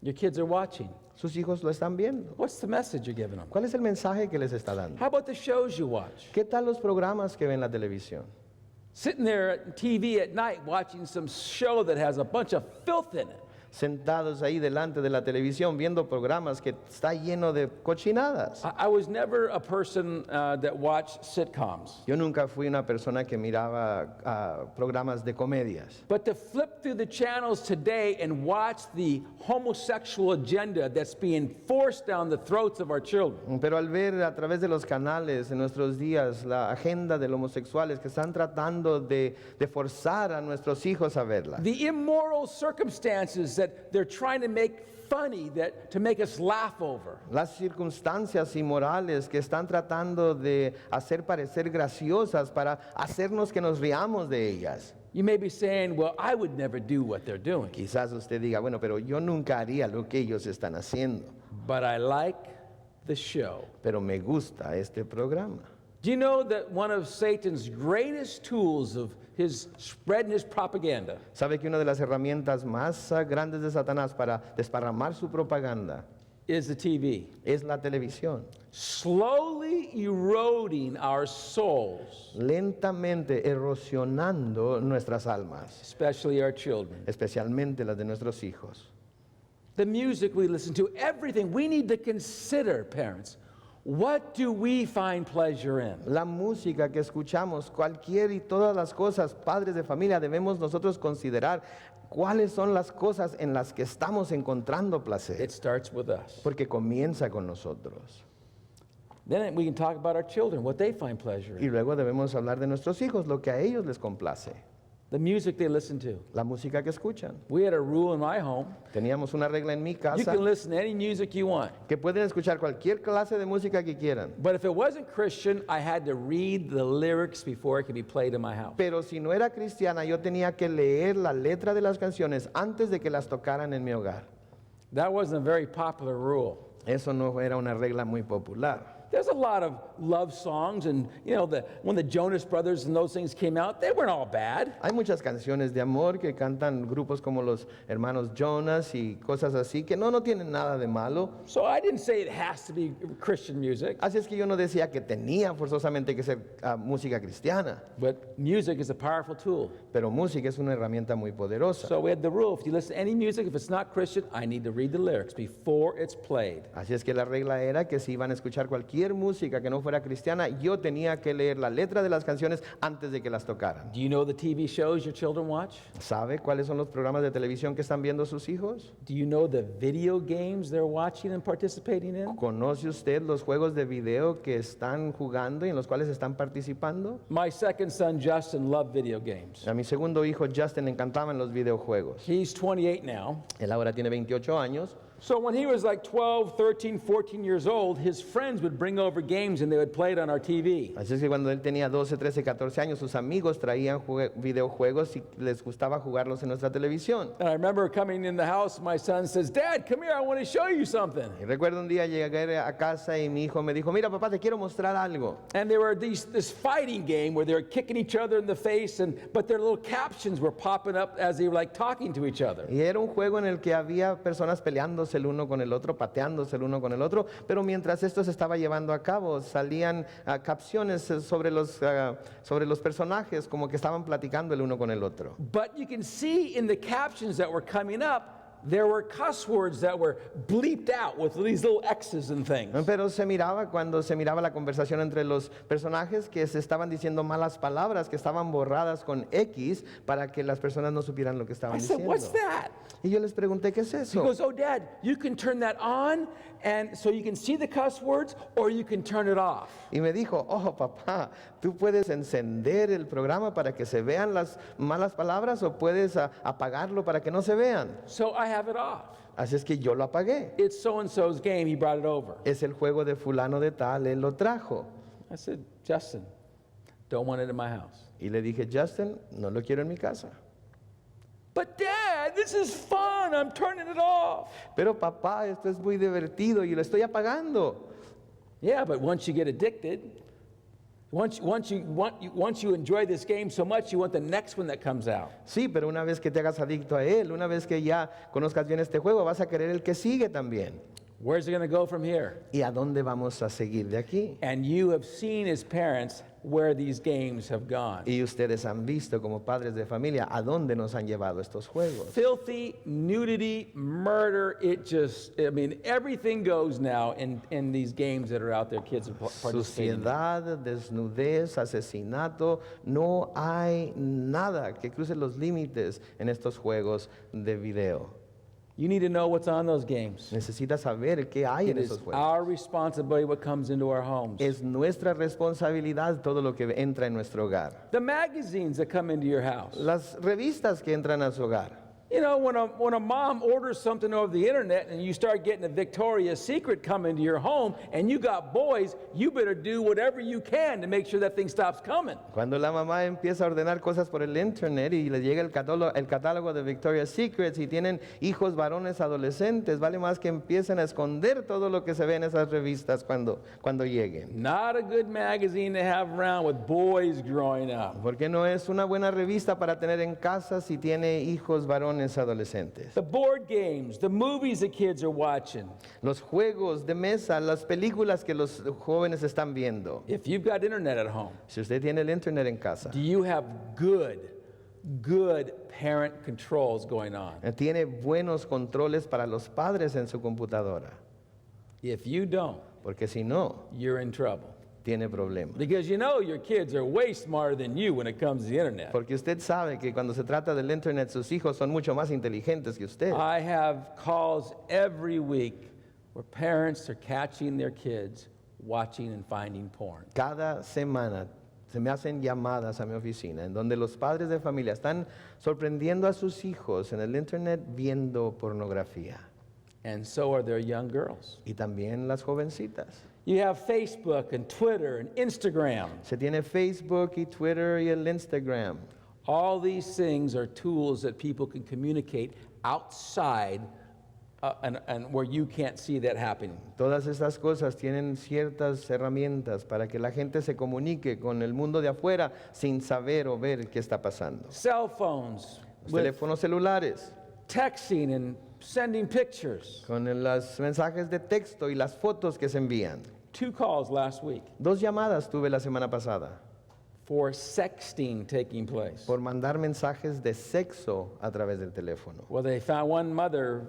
Your kids are watching. Sus hijos lo están viendo. What's the message you're giving them? ¿Cuál es el mensaje que les está dando? How about the shows you watch? ¿Qué tal los programas que ven en la televisión? Sitting there at TV at night watching some show that has a bunch of filth in it. Sentados ahí delante de la televisión viendo programas que está lleno de cochinadas. I was never a person that watched sitcoms. Yo nunca fui una persona que miraba programas de comedias. But to flip through the channels today and watch the homosexual agenda that's being forced down the throats of our children. Pero al ver a través de los canales en nuestros días la agenda de los homosexuales que están tratando de forzar a nuestros hijos a verla. The immoral circumstances that they're trying to make funny, to make us laugh over. Las circunstancias inmorales que están tratando de hacer parecer graciosas para hacernos que nos riamos de ellas. You may be saying, well, I would never do what they're doing, Quizás usted diga, bueno, pero yo nunca haría lo que ellos están haciendo, but I like the show. pero me gusta este programa. Do you know that one of Satan's greatest tools of his spreading his propaganda ¿Sabe que una de las herramientas más grandes de Satanás para desparramar su propaganda is the TV? es la televisión? Slowly eroding our souls, Lentamente erosionando nuestras almas, especially our children. especialmente las de nuestros hijos. The music we listen to, everything. We need to consider, parents, what do we find pleasure in? La música que escuchamos, cualquier y todas las cosas, padres de familia, debemos nosotros considerar cuáles son las cosas en las que estamos encontrando placer, It starts with us. porque comienza con nosotros. Then we can talk about our children, what they find pleasure Y in. luego debemos hablar de nuestros hijos, lo que a ellos les complace, The music they listen to. la música que escuchan. We had a rule in my home. Teníamos una regla en mi You casa can listen to any music you want. que pueden escuchar cualquier clase de música que quieran. But if it wasn't Christian, I had to read the lyrics before it could be played in my house. Pero si no era cristiana, yo tenía que leer la letra de las canciones antes de que las tocaran en mi hogar. That wasn't a very popular rule. Eso no era una regla muy popular. There's a lot of love songs, and you know, when the Jonas Brothers and those things came out, they weren't all bad. Hay muchas canciones de amor que cantan grupos como los hermanos Jonas y cosas así que no tienen nada de malo. So I didn't say it has to be Christian music, Así es que yo no decía que tenía forzosamente que ser música cristiana, but music is a powerful tool. pero música es una herramienta muy poderosa. So we had the rule, if you listen to any music, if it's not Christian, I need to read the lyrics before it's played. Así es que la regla era que si iban a escuchar cualquier música que no fuera cristiana, yo tenía que leer la letra de las canciones antes de que las tocaran. Do you know the TV shows your children watch? ¿Sabe cuáles son los programas de televisión que están viendo sus hijos? Do you know the video games they're watching and participating in? ¿Conoce usted los juegos de video que están jugando y en los cuales están participando? My second son, Justin, loved video games. A mi segundo hijo Justin le encantaban los videojuegos. He's 28 now. Él ahora tiene 28 años. So when he was like 12, 13, 14 years old, his friends would bring over games and they would play it on our TV. Así es que cuando él tenía 12, 13, 14 años, sus amigos traían videojuegos y les gustaba jugarlos en nuestra televisión. And I remember coming in the house, my son says, Dad, come here, I want to show you something. Y recuerdo un día llegué a casa y mi hijo me dijo, mira papá, te quiero mostrar algo. And they were this fighting game where they were kicking each other in the face, but their little captions were popping up as they were like talking to each other. Y era un juego en el que había personas peleándose el uno con el otro, pateándose el uno con el otro, pero mientras esto se estaba llevando a cabo, salían capciones sobre los personajes como que estaban platicando el uno con el otro. But you can see in the captions that were coming up, there were cuss words that were bleeped out with these little X's and things. Pero se miraba cuando se miraba la conversación entre los personajes que se estaban diciendo malas palabras que estaban borradas con X para que las personas no supieran lo que estaban I said, diciendo. what's that? Y yo les pregunté, ¿qué es He eso? goes, oh, Dad, you can turn that on, and so you can see the cuss words, or you can turn it off. Y me dijo, oh papá, tú puedes encender el programa para que se vean las malas palabras o puedes apagarlo para que no se vean. So I have it off. Así es que yo lo apagué. It's so-and-so's game, he brought it over. Es el juego de fulano de tal, él lo trajo. I said, Justin, don't want it in my house. Y le dije, Justin, no lo quiero en mi casa. But Dad, this is fun, I'm turning it off. Pero papá, esto es muy divertido y lo estoy apagando. Yeah, but once you get addicted, once you enjoy this game so much, you want the next one that comes out. Sí, pero una vez que te hagas adicto a él, una vez que ya conozcas bien este juego, vas a querer el que sigue también. Where's it going to go from here? ¿Y a dónde vamos a seguir de aquí? And you have seen as parents where these games have gone. Y ustedes han visto como padres de familia a dónde nos han llevado estos juegos. Filthy, nudity, murder, everything goes now in these games that are out there, kids are participating in. Suciedad, desnudez, asesinato, no hay nada que cruce los límites en estos juegos de video. You need to know what's on those games. Necesitas saber qué hay It en is esos juegos. our responsibility what comes into our homes. Es nuestra responsabilidad todo lo que entra en nuestro hogar. The magazines that come into your house. Las revistas que entran a su hogar. You know, when a mom orders something over the internet and you start getting a Victoria's Secret come into your home and you got boys, you better do whatever you can to make sure that thing stops coming. Cuando la mamá empieza a ordenar cosas por el internet y le llega el catálogo de Victoria's Secret y tienen hijos varones adolescentes, vale más que empiecen a esconder todo lo que se ve en esas revistas cuando lleguen. Not a good magazine to have around with boys growing up. Porque no es una buena revista para tener en casa si tiene hijos varones adolescentes. The board games, the movies the kids are watching. Los juegos de mesa, las películas que los jóvenes están viendo. If you've got internet at home, Si usted tiene el internet en casa, do you have good parent controls going on? tiene buenos controles para los padres en su computadora. If you don't, Porque si no, you're in trouble. tiene problemas. Because you know your kids are way smarter than you when it comes to the internet. Porque usted sabe que cuando se trata del internet, sus hijos son mucho más inteligentes que usted. I have calls every week where parents are catching their kids watching and finding porn. Cada semana se me hacen llamadas a mi oficina en donde los padres de familia están sorprendiendo a sus hijos en el internet viendo pornografía. And so are their young girls. Y también las jovencitas. You have Facebook and Twitter and Instagram. Se tiene Facebook y Twitter y el Instagram. All these things are tools that people can communicate outside and where you can't see that happening. Todas estas cosas tienen ciertas herramientas para que la gente se comunique con el mundo de afuera sin saber o ver qué está pasando. Cell phones Los with teléfonos celulares, texting and sending pictures. con los mensajes de texto y las fotos que se envían. 2 calls last week 2 llamadas tuve la semana pasada for sexting taking place. por mandar mensajes de sexo a través del teléfono, Well, they found one mother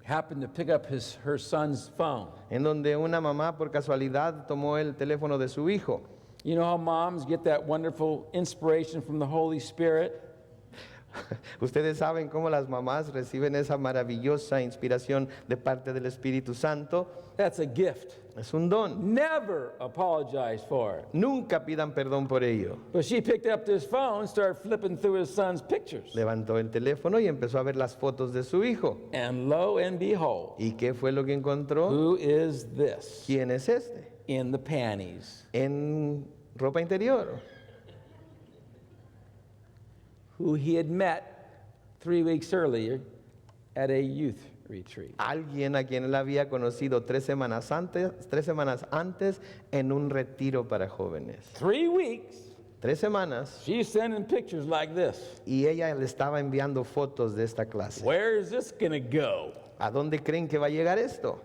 happened to pick up her son's phone. en donde una mamá por casualidad tomó el teléfono de su hijo. You know how moms get that wonderful inspiration from the Holy Spirit? Ustedes saben cómo las mamás reciben esa maravillosa inspiración de parte del Espíritu Santo. That's a gift. Es un don. Never apologize for it. Nunca pidan perdón por ello. But she picked up this phone, started flipping through his son's pictures. Levantó el teléfono y empezó a ver las fotos de su hijo. And lo and behold, ¿Y qué fue lo que encontró? who is this ¿Quién es este? in the panties? En ropa interior. Who he had met 3 weeks earlier at a youth retreat. Alguien a quien él había conocido 3 semanas antes en un retiro para jóvenes. 3 weeks, 3 semanas she's sending pictures like this. y ella le estaba enviando fotos de esta clase. Where is this gonna go? ¿A dónde creen que va a llegar esto?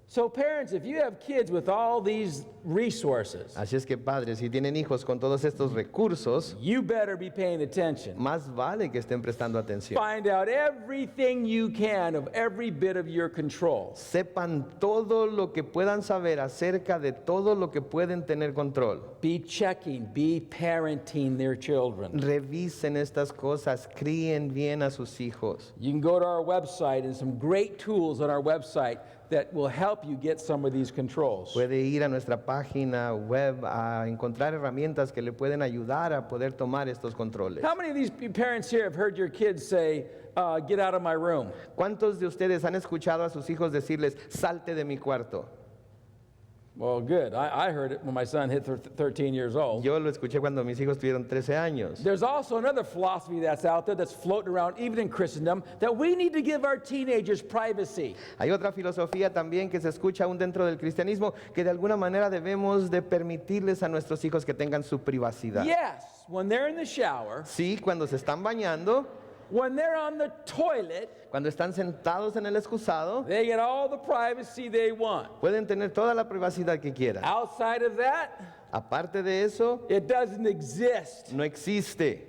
So parents, if you have kids with all these resources, Así es que padres, si tienen hijos con todos estos recursos, you better be paying attention. más vale que estén prestando atención. Find out everything you can of every bit of your control. Sepan todo lo que puedan saber acerca de todo lo que pueden tener control. Be checking, be parenting their children. Revisen estas cosas, críen bien a sus hijos. You can go to our website and some great tools on our website that will help you get some of these controls. Puede ir a nuestra página web a encontrar herramientas que le pueden ayudar a poder tomar estos controles. How many of these parents here have heard your kids say, get out of my room? ¿Cuántos de ustedes han escuchado a sus hijos decirles, salte de mi cuarto? Well, good. I heard it when my son hit 13 years old. Yo lo escuché cuando mis hijos tuvieron 13 años. There's also another philosophy that's out there that's floating around even in Christendom that we need to give our teenagers privacy. Hay otra filosofía también que se escucha aún dentro del cristianismo que de alguna manera debemos de permitirles a nuestros hijos que tengan su privacidad. Yes, when they're in the shower, Sí, cuando se están bañando, when they're on the toilet, cuando están sentados en el excusado, they get all the privacy they want. pueden tener toda la privacidad que quieran. Outside of that, Aparte de eso, it doesn't exist. no existe.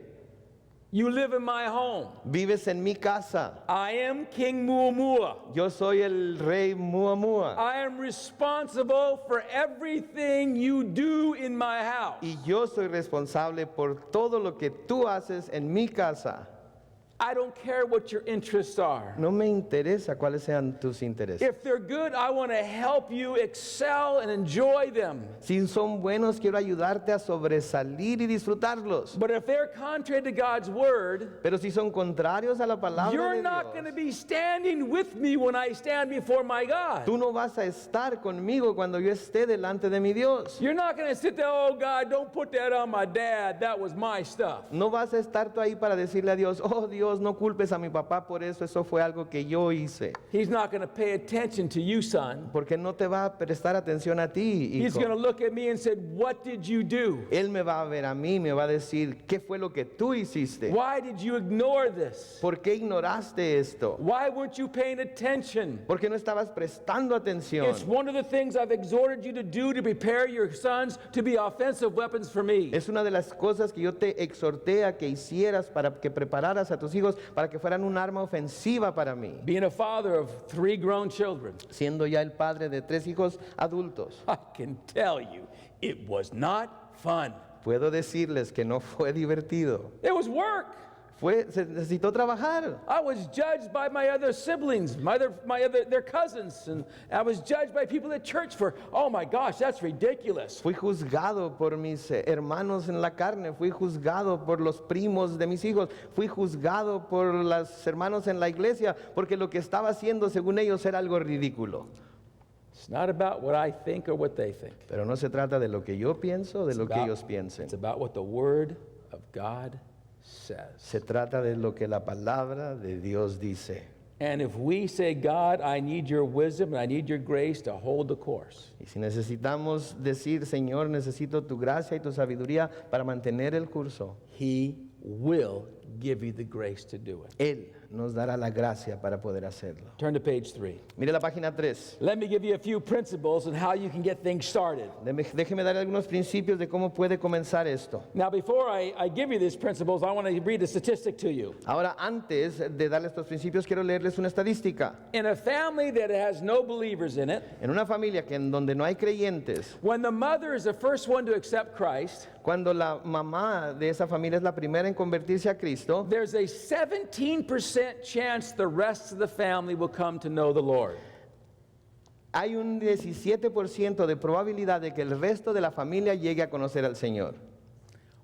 You live in my home. Vives en mi casa. I am King Muamua. Yo soy el rey Muamua. I am responsible for everything you do in my house. Y yo soy responsable por todo lo que tú haces en mi casa. I don't care what your interests are. No me interesa cuáles sean tus intereses. If they're good, I want to help you excel and enjoy them. Si son buenos, quiero ayudarte a sobresalir y disfrutarlos. But if they're contrary to God's word, Pero si son contrarios a la palabra you're de not going to Dios, be standing with me when I stand before my God. tú no vas a estar conmigo cuando yo esté delante de mi Dios. You're not going to sit there, oh God, don't put that on my dad. That was my stuff. No vas a estar tú ahí para decirle a Dios, oh Dios, no culpes a mi papá por eso fue algo que yo hice. He's not going to pay attention to you, son. Porque no te va a prestar atención a ti, He's going to hijo. look at me and say, what did you do? Él me va a ver a mí, me va a decir, ¿qué fue lo que tú hiciste? Why did you ignore this? ¿Por qué ignoraste esto? Why weren't you paying attention? ¿Por qué no estabas prestando atención? It's one of the things I've exhorted you to do to prepare your sons to be offensive weapons for me. Es una de las cosas que yo te exhorté a que hicieras para que prepararas a tus hijos para que fueran un arma ofensiva para mí. Being a father of 3 grown children, Siendo ya el padre de 3 hijos adultos, I can tell you, it was not fun. puedo decirles que no fue divertido. It was work. Se necesitó trabajar. I was judged by my other siblings, their cousins, and I was judged by people at church for, oh my gosh, that's ridiculous. Fui juzgado por mis hermanos en la carne, fui juzgado por los primos de mis hijos, fui juzgado por los hermanos en la iglesia, porque lo que estaba haciendo según ellos era algo ridículo. It's not about what I think or what they think. Pero no se trata de lo que yo pienso, de lo que about- ellos piensen. It's about what the Word of God says. Se trata de lo que la palabra de Dios dice. And if we say, God, I need your wisdom and I need your grace to hold the course, Y si necesitamos decir, Señor, necesito tu gracia y tu sabiduría para mantener el curso, He will give you the grace to do it. Él nos dará la gracia para poder hacerlo. Turn to page 3. Mire la página 3. Let me give you a few principles on how you can get things started. Déjeme dar algunos principios de cómo puede comenzar esto. Now, before I give you these principles, I want to read a statistic to you. Ahora, antes de darle estos principios, quiero leerles una estadística. In a family that has no believers in it, En una familia en donde no hay creyentes, when the mother is the first one to accept Christ, cuando la mamá de esa familia es la primera en convertirse a Cristo, there's a 17% chance the rest of the family will come to know the Lord. hay un 17% de probabilidad de que el resto de la familia llegue a conocer al Señor.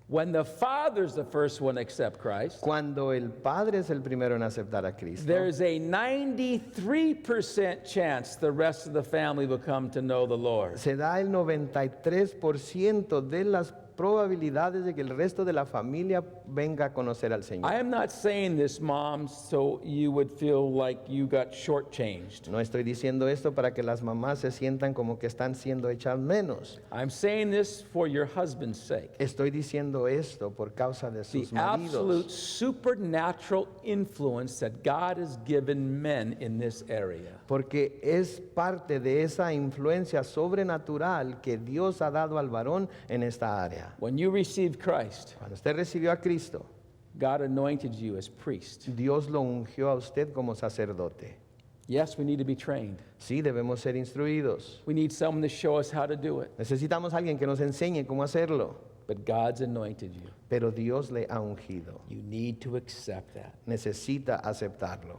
When the father's the first one to accept Christ, Cuando el padre es el primero en aceptar a Cristo, there's a 93% chance the rest of the family will come to know the Lord. se da el 93% de las probabilidades de que el resto de la familia venga a conocer al Señor. I am not saying this, Mom, so you would feel like you got shortchanged. No estoy diciendo esto para que las mamás se sientan como que están siendo hechas menos. I'm saying this for your husband's sake. Estoy diciendo esto por causa de The sus absolute maridos. supernatural influence that God has given men in this area. Porque es parte de esa influencia sobrenatural que Dios ha dado al varón en esta área. When you received Christ, Cuando usted recibió a Cristo, God anointed you as priest. Dios lo ungió a usted como sacerdote. Yes, we need to be trained. Sí, debemos ser instruidos. We need someone to show us how to do it. Necesitamos a alguien que nos enseñe cómo hacerlo. But God's anointed you. Pero Dios le ha ungido. You need to accept that. Necesita aceptarlo.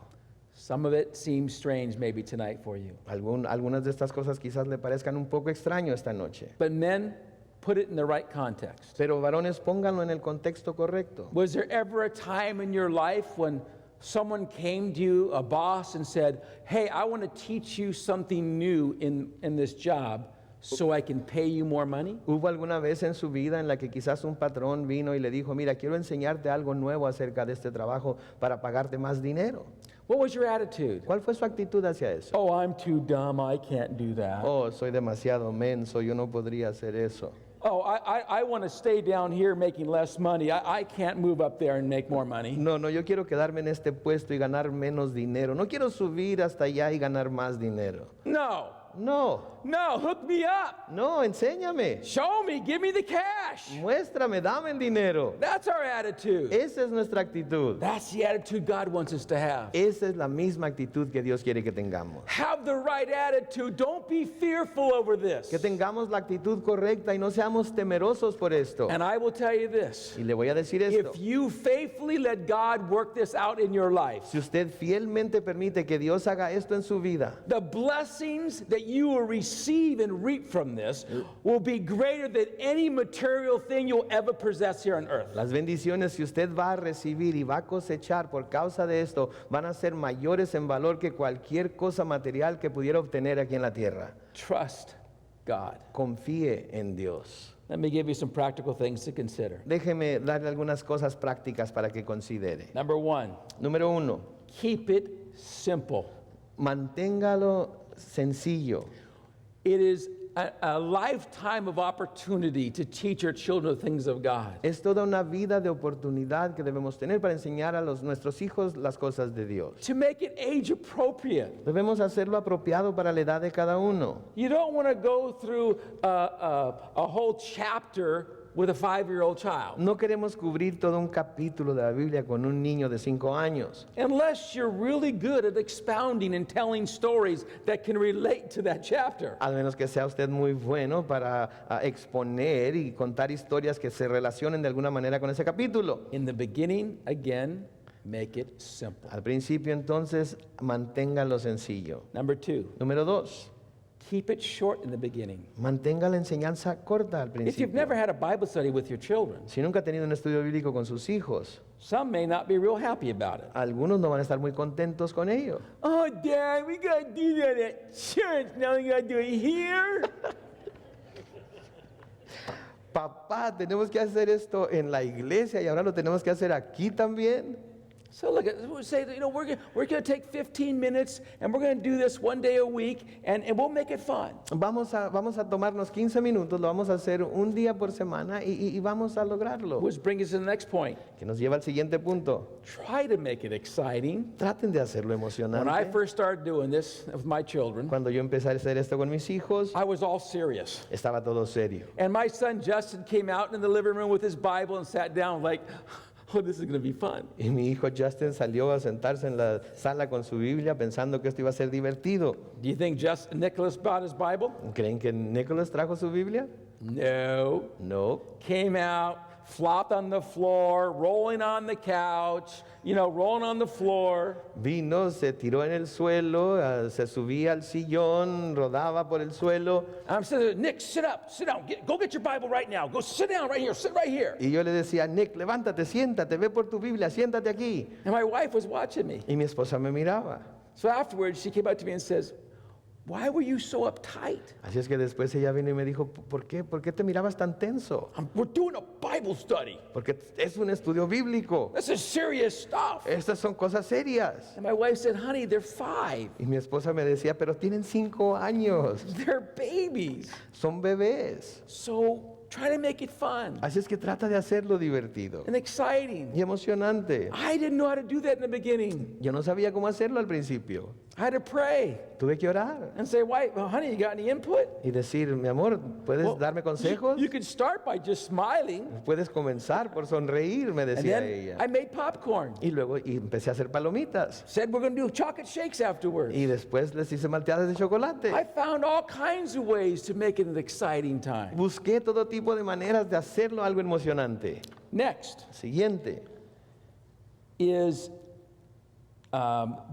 Some of it seems strange maybe tonight for you. Algunas de estas cosas quizás le parezcan un poco extraño esta noche. But men, put it in the right context. Pero varones, pónganlo en el contexto correcto. Was there ever a time in your life when someone came to you, a boss, and said, hey, I want to teach you something new in this job so I can pay you more money? ¿Hubo alguna vez en su vida en la que quizás un patrón vino y le dijo, mira, quiero enseñarte algo nuevo acerca de este trabajo para pagarte más dinero? What was your attitude? ¿Cuál fue su actitud hacia eso? Oh, I'm too dumb. I can't do that. Oh, soy demasiado menso, yo no podría hacer eso. Oh, I want to stay down here making less money. I can't move up there and make more money. No, yo quiero quedarme en este puesto y ganar menos dinero. No quiero subir hasta allá y ganar más dinero. No. No, No, hook me up. no, enséñame. Show me. Give me the cash. Muéstrame, dame el dinero. That's our attitude. Esa es nuestra actitud. That's the attitude God wants us to have. Esa es la misma actitud que Dios quiere que tengamos. Have the right attitude. Don't be fearful over this. Que tengamos la actitud correcta y no seamos temerosos por esto. And I will tell you this. Y le voy a decir esto. If you faithfully let God work this out in your life, Si usted fielmente permite que Dios haga esto en su vida, the blessings that you will receive and reap from this will be greater than any material thing you'll ever possess here on earth. las bendiciones que usted va a recibir y va a cosechar por causa de esto van a ser mayores en valor que cualquier cosa material que pudiera obtener aquí en la tierra. Trust God. Confíe en Dios. Let me give you some practical things to consider. Déjeme darle algunas cosas prácticas para que considere. Number one, Número 1, keep it simple. manténgalo sencillo. It is a lifetime of opportunity to teach your children the things of God. Es toda una vida de oportunidad que debemos tener para enseñar a nuestros hijos las cosas de Dios. To make it age appropriate. Debemos hacerlo apropiado para la edad de cada uno. You don't want to go through a whole chapter with a 5-year-old child No queremos cubrir todo un capítulo de la Biblia con un niño de 5 años, unless you're really good at expounding and telling stories that can relate to that chapter. a menos que sea usted muy bueno para exponer y contar historias que se relacionen de alguna manera con ese capítulo. In the beginning, again, make it simple. Al principio, entonces, manténgalo sencillo. Number two, Número 2, keep it short in the beginning. mantenga la enseñanza corta al If you've principio. never had a Bible study with your children, Si nunca ha tenido un estudio bíblico con sus hijos, some may not be real happy about it. algunos no van a estar muy contentos con ello. Oh, Dad, we got to do that at church. Now we got to do it here. Papá, tenemos que hacer esto en la iglesia y ahora lo tenemos que hacer aquí también. So look, we say, we're going to take 15 minutes and we're going to do this one day a week and we'll make it fun. Vamos a tomarnos 15 minutos, lo vamos a hacer un día por semana y vamos a lograrlo. Which brings us to the next point. Que nos lleva al siguiente punto. Try to make it exciting. Traten de hacerlo When I emocionante. first started doing this with my children, Cuando yo empecé a hacer esto con mis hijos, I was all serious. estaba todo serio. And my son Justin came out in the living room with his Bible and sat down like, oh, this is going to be fun. Y mi hijo Justin salió a sentarse en la sala con su Biblia pensando que esto iba a ser divertido. Do you think Nicholas brought his Bible? ¿Creen que Nicholas trajo su Biblia? No. No. Came out, flopped on the floor, rolling on the couch, rolling on the floor. Vino, se tiró en el suelo, se subía al sillón, rodaba por el suelo. I'm saying, Nick, sit down, go get your Bible right now. Go sit down right here, sit right here. Y yo le decía, Nick, levántate, siéntate, ve por tu Biblia, siéntate aquí. And my wife was watching me. Y mi esposa me miraba. So afterwards, she came up to me and says, why were you so uptight? Así es que después ella vino y me dijo, ¿por qué? ¿Por qué te mirabas tan tenso? We're doing a Bible study. Porque es un estudio bíblico. This is serious stuff. Estas son cosas serias. And my wife said, honey, they're 5. Y mi esposa me decía, pero tienen 5 años, They're babies. son bebés. So try to make it fun Así es que trata de hacerlo divertido and exciting. y emocionante. I didn't know how to do that in the beginning. Yo no sabía cómo hacerlo al principio. I had to pray Tuve que orar and say, wife, honey, you got any input? y decir, mi amor, ¿puedes Well, darme consejos? You could start by just smiling. Puedes comenzar por sonreír, me And decía then ella. I made popcorn. Y luego empecé a hacer palomitas. Said we're going to do chocolate shakes afterwards. Y después les hice malteadas de chocolate. I found all kinds of ways to make it an exciting time. Busqué todo tipo de maneras de hacerlo algo emocionante. Next Siguiente, is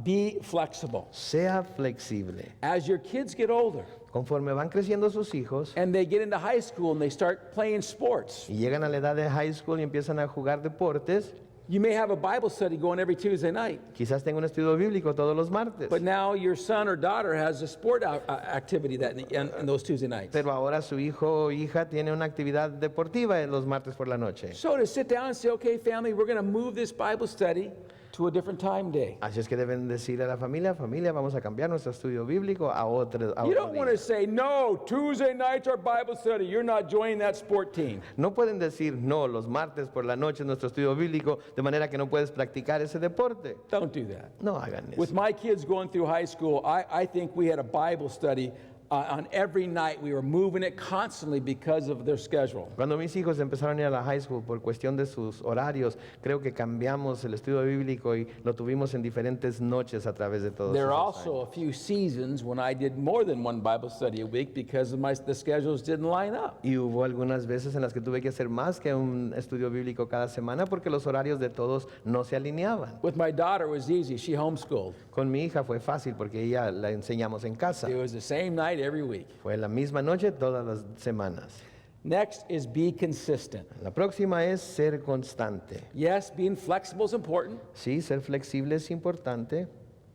be flexible. sea flexible. As your kids get older Conforme van creciendo sus hijos and they get into high school and they start playing sports, y llegan a la edad de high school y empiezan a jugar deportes, you may have a Bible study going every Tuesday night. quizás tenga un estudio bíblico todos los martes. But now your son or daughter has a sport activity in those Tuesday nights. Pero ahora su hijo o hija tiene una actividad deportiva en los martes por la noche. So to sit down and say, okay, family, we're going to move this Bible study to a different time day. Así es que deben decir a la familia, vamos a cambiar nuestro estudio bíblico a otro You día. don't want to say, no, Tuesday nights are Bible study. You're not joining that sport team. No pueden decir no, los martes por la noche es nuestro estudio bíblico, de manera que no puedes practicar ese deporte. Don't do that. No hagan With eso. my kids going through high school, I think we had a Bible study on every night. We were moving it constantly because of their schedule. Cuando mis hijos empezaron a ir a la high school por cuestión de sus horarios, creo que cambiamos el estudio bíblico y lo tuvimos en diferentes noches a través de todos There are esos also años. a few seasons when I did more than one Bible study a week because the schedules didn't line up. Y hubo algunas veces en las que tuve que hacer más que un estudio bíblico cada semana porque los horarios de todos no se alineaban. With my daughter, it was easy. She homeschooled. Con mi hija fue fácil porque ella la enseñamos en casa. It was the same night every week. Fue la misma noche todas las semanas. Next is be consistent. La próxima es ser constante. Yes, being flexible is important, Sí, ser flexible es importante,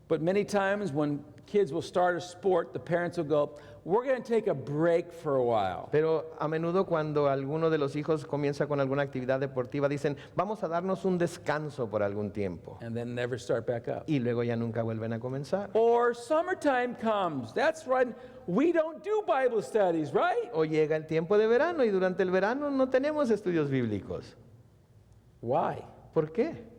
but many times when kids will start a sport, the parents will go, we're going to take a break for a while. pero a menudo cuando alguno de los hijos comienza con alguna actividad deportiva dicen, vamos a darnos un descanso por algún tiempo. And then never start back up. Y luego ya nunca vuelven a comenzar. Or summertime comes. That's when we don't do Bible studies, right? O llega el tiempo de verano y durante el verano no tenemos estudios bíblicos. Why? ¿Por qué?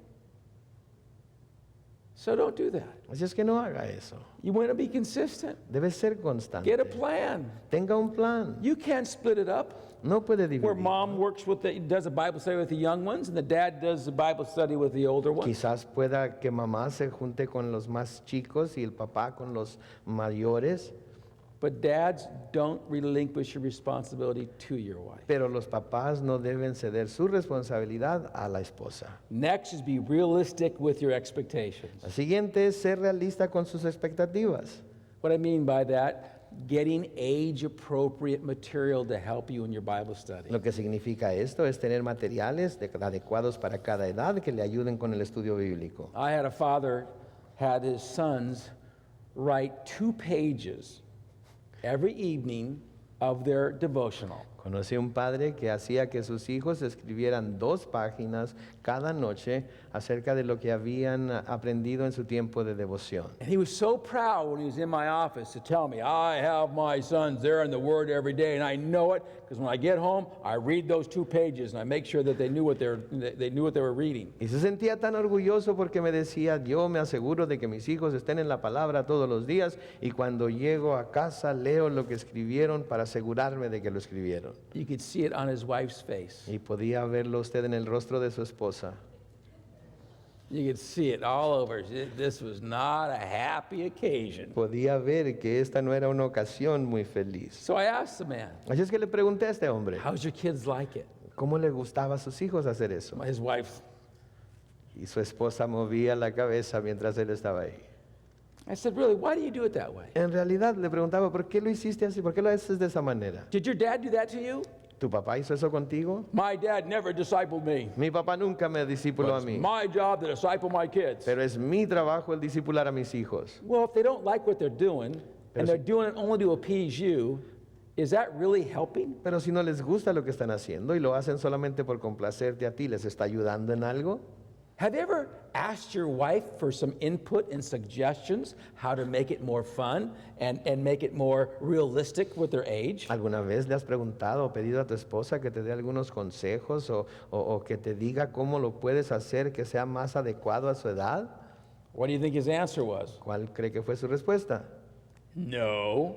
So don't do that. Así es que no haga eso. You want to be consistent. Debe ser constante. Get a plan. Tenga un plan. You can't split it up. No puede Where dividir. mom works does a Bible study with the young ones, and the dad does the Bible study with the older ones. Quizás pueda que mamá se junte con los más chicos y el papá con los mayores, But dads, don't relinquish your responsibility to your wife. pero los papás no deben ceder su responsabilidad a la esposa. Next is be realistic with your expectations. La siguiente es ser realista con sus expectativas. What I mean by that, getting age-appropriate material to help you in your Bible study. Lo que significa esto es tener materiales adecuados para cada edad que le ayuden con el estudio bíblico. I had a father had his sons write 2 pages every evening of their devotional. Conocí un padre que hacía que sus hijos escribieran 2 páginas cada noche acerca de lo que habían aprendido en su tiempo de devoción. And he was so proud when he was in my office to tell me, I have my sons there in the Word every day, and I know it because when I get home, I read those 2 pages and I make sure that they knew what they were reading. Y se sentía tan orgulloso porque me decía, yo me aseguro de que mis hijos estén en la palabra todos los días y cuando llego a casa leo lo que escribieron para asegurarme de que lo escribieron. You could see it on his wife's face. Y podía verlo usted en el rostro de su esposa. You could see it all over. This was not a happy occasion. Podía ver que esta no era una ocasión muy feliz. So I asked the man, Así es que le pregunté a este hombre, how's your kids like it? ¿cómo le gustaba a sus hijos hacer eso? His wife, Y su esposa movía la cabeza mientras él estaba ahí. I said, really, why do you do it that way? En realidad le preguntaba, ¿por qué lo hiciste así? ¿Por qué lo haces de esa manera? Did your dad do that to you? ¿Tu papá hizo eso contigo? My dad never discipled me. Mi papá nunca me discipuló a It's mí, my job to disciple my kids. pero es mi trabajo el discipular a mis hijos. Well, if they don't like what they're doing, Pero and they're doing it only to appease you, is that really helping? Pero si no les gusta lo que están haciendo y lo hacen solamente por complacerte a ti, ¿les está ayudando en algo? Have you ever asked your wife for some input and suggestions how to make it more fun and make it more realistic with their age? ¿Alguna vez le has preguntado o pedido a tu esposa que te dé algunos consejos o que te diga cómo lo puedes hacer que sea más adecuado a su edad? What do you think his answer was? ¿Cuál cree que fue su respuesta? No.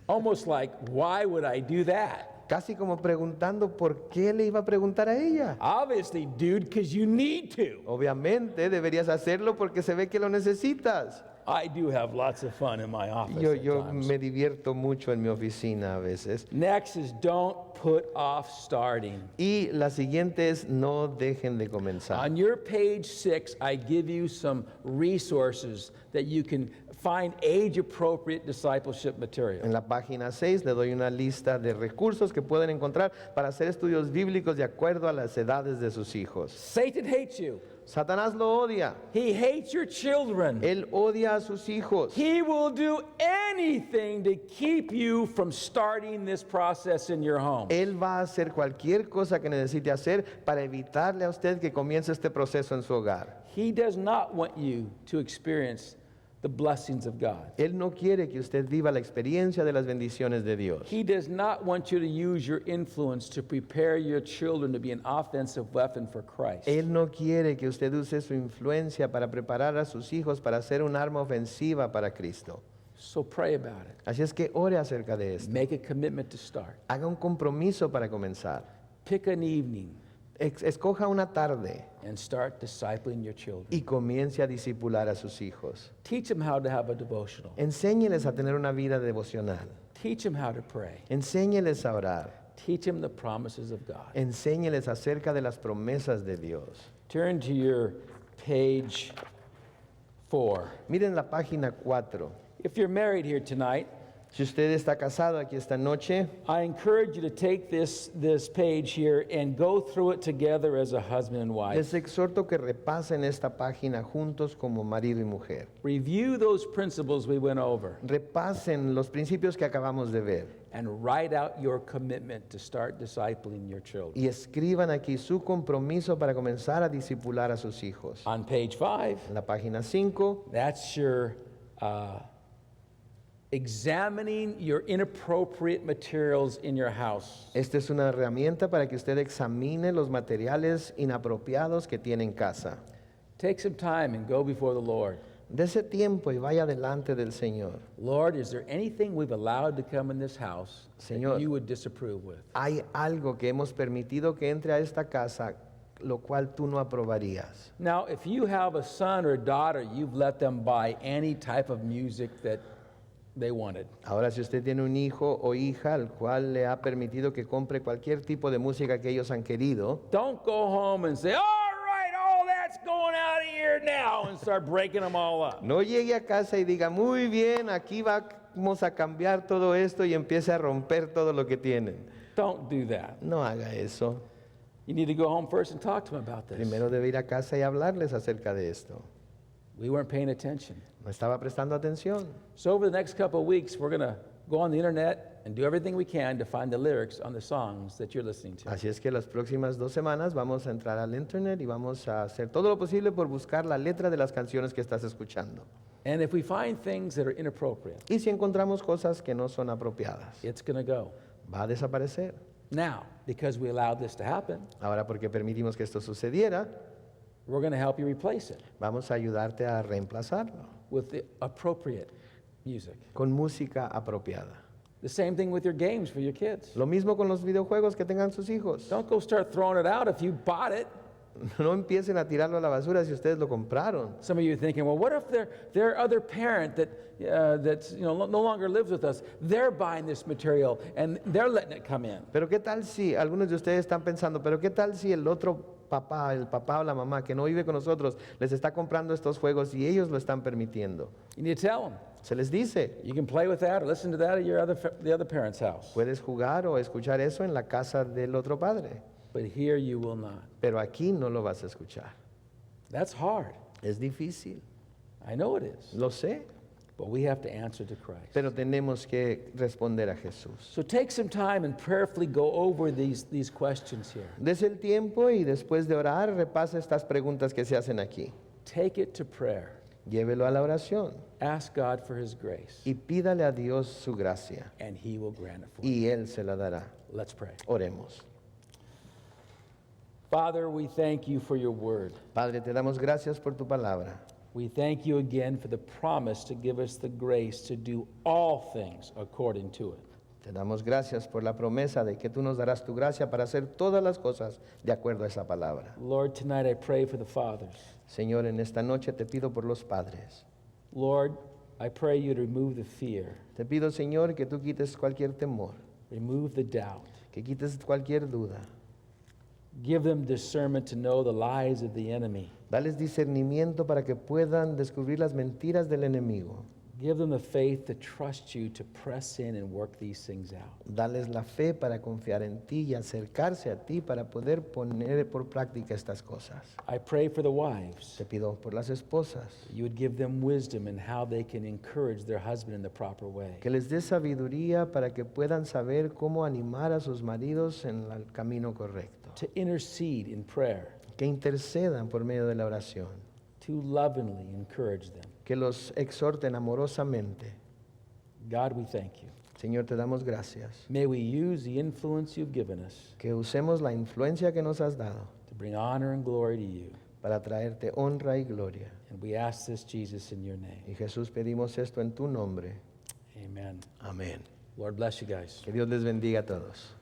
Almost like, why would I do that? Casi como preguntando por qué le iba a preguntar a ella. Obviously, dude, because you need to. Obviamente deberías hacerlo porque se ve que lo necesitas. I do have lots of fun in my office Yo at times. me divierto mucho en mi oficina a veces. Next is don't put off starting. Y la siguiente es no dejen de comenzar. On your page 6, I give you some resources that you can find age-appropriate discipleship material. En la página 6 le doy una lista de recursos que pueden encontrar para hacer estudios bíblicos de acuerdo a las edades de sus hijos. Satan hates you. Satanás lo odia. He hates your children. Él odia a sus hijos. He will do anything to keep you from starting this process in your home. Él va a hacer cualquier cosa que necesite hacer para evitarle a usted que comience este proceso en su hogar. He does not want you to experience the blessings of God. Él no quiere que usted viva la experiencia de las bendiciones de Dios. He does not want you to use your influence to prepare your children to be an offensive weapon for Christ. Él no quiere que usted use su influencia para preparar a sus hijos para ser un arma ofensiva para Cristo. So pray about it. Así es que ore acerca de esto. Make a commitment to start. Haga un compromiso para comenzar. Pick an evening Escoja una tarde and start discipling your children. y comience a discipular a sus hijos. Teach them how to have a devotional. Enséñeles a tener una vida devocional. Teach them how to pray. Enséñeles a orar. Teach them the promises of God. Enséñeles acerca de las promesas de Dios. Turn to your page 4. Miren la página 4. If you're married here tonight, Si usted está casado aquí esta noche, I encourage you to take this page here and go through it together as a husband and wife. les exhorto que repasen esta página juntos como marido y mujer. Review those principles we went over Repasen los principios que acabamos de ver and write out your commitment to start discipling your children. y escriban aquí su compromiso para comenzar a discipular a sus hijos. On page 5, En la página 5, that's your examining your inappropriate materials in your house. esta es una herramienta para que usted examine los materiales inapropiados que tiene en casa. Take some time and go before the Lord. Dese tiempo y vaya delante del Señor. Lord, is there anything we've allowed to come in this house Señor. that you would disapprove with? Hay algo que hemos permitido que entre a esta casa, lo cual tú no aprobarías. Now, if you have a son or daughter, you've let them buy any type of music that they wanted. Ahora, si usted tiene un hijo o hija al cual le ha permitido que compre cualquier tipo de música que ellos han querido, Don't go home and say, all right, all that's going out of here now, and start breaking them all up. no llegue a casa y diga, muy bien, aquí vamos a cambiar todo esto y empiece a romper todo lo que tienen. Don't do that. No haga eso. You need to go home first and talk to them about this. Primero debe ir a casa y hablarles acerca de esto. We weren't paying attention. No estaba prestando atención. So over the next couple of weeks, we're going to go on the internet and do everything we can to find the lyrics on the songs that you're listening to. Así es que las próximas 2 semanas vamos a entrar al internet y vamos a hacer todo lo posible por buscar la letra de las canciones que estás escuchando. And if we find things that are inappropriate, Y si encontramos cosas que no son apropiadas, it's going to go. va a desaparecer. Now, because we allowed this to happen, Ahora, porque permitimos que esto sucediera, we're going to help you replace it vamos a ayudarte a reemplazarlo with the appropriate music. con música apropiada. The same thing with your games for your kids. Lo mismo con los videojuegos que tengan sus hijos. Don't go start throwing it out if you bought it. No empiecen a tirarlo a la basura si ustedes lo compraron. Some of you are thinking, well, what if their other parent that's no longer lives with us, they're buying this material and they're letting it come in. Pero qué tal si, algunos de ustedes están pensando, pero qué tal si el otro papá, el papá o la mamá que no vive con nosotros, les está comprando estos juegos y ellos lo están permitiendo. You need to tell them. Se les dice, You can play with that or listen to that at the other parent's house. puedes jugar o escuchar eso en la casa del otro padre, But here you will not. pero aquí no lo vas a escuchar. That's hard. Es difícil, I know it is. lo sé, But we have to answer to Christ. pero tenemos que responder a Jesús. So take some time and prayerfully go over these questions here. Des el tiempo y después de orar, repasa estas preguntas que se hacen aquí. Take it to prayer. Llévelo a la oración Ask God for His grace, y pídale a Dios su gracia and He will grant it for you. y Él se la dará. Let's pray. Oremos. Father, we thank you for your word. Padre, te damos gracias por tu palabra. We thank you again for the promise to give us the grace to do all things according to it. Te damos gracias por la promesa de que tú nos darás tu gracia para hacer todas las cosas de acuerdo a esa palabra. Lord, tonight I pray for the fathers. Señor, en esta noche te pido por los padres. Lord, I pray you to remove the fear, Te pido, Señor, que tú quites cualquier temor, remove the doubt. que quites cualquier duda. Give them discernment to know the lies of the enemy. Dales discernimiento para que puedan descubrir las mentiras del enemigo. Give them the faith to trust you to press in and work these things out. Dales la fe para confiar en ti y acercarse a ti para poder poner por práctica estas cosas. I pray for the wives. Te pido por las esposas, You would give them wisdom in how they can encourage their husband in the proper way. que les dé sabiduría para que puedan saber cómo animar a sus maridos en el camino correcto. To intercede in prayer, Que intercedan por medio de la oración, to lovingly encourage them. que los exhorten amorosamente. God, we thank you. Señor, te damos gracias. May we use the influence you've given us Que usemos la influencia que nos has dado to bring honor and glory to you. para traerte honra y gloria. And we ask this, Jesus, in your name. Y Jesús, pedimos esto en tu nombre. Amen. Amén. Lord bless you guys. Que Dios les bendiga a todos.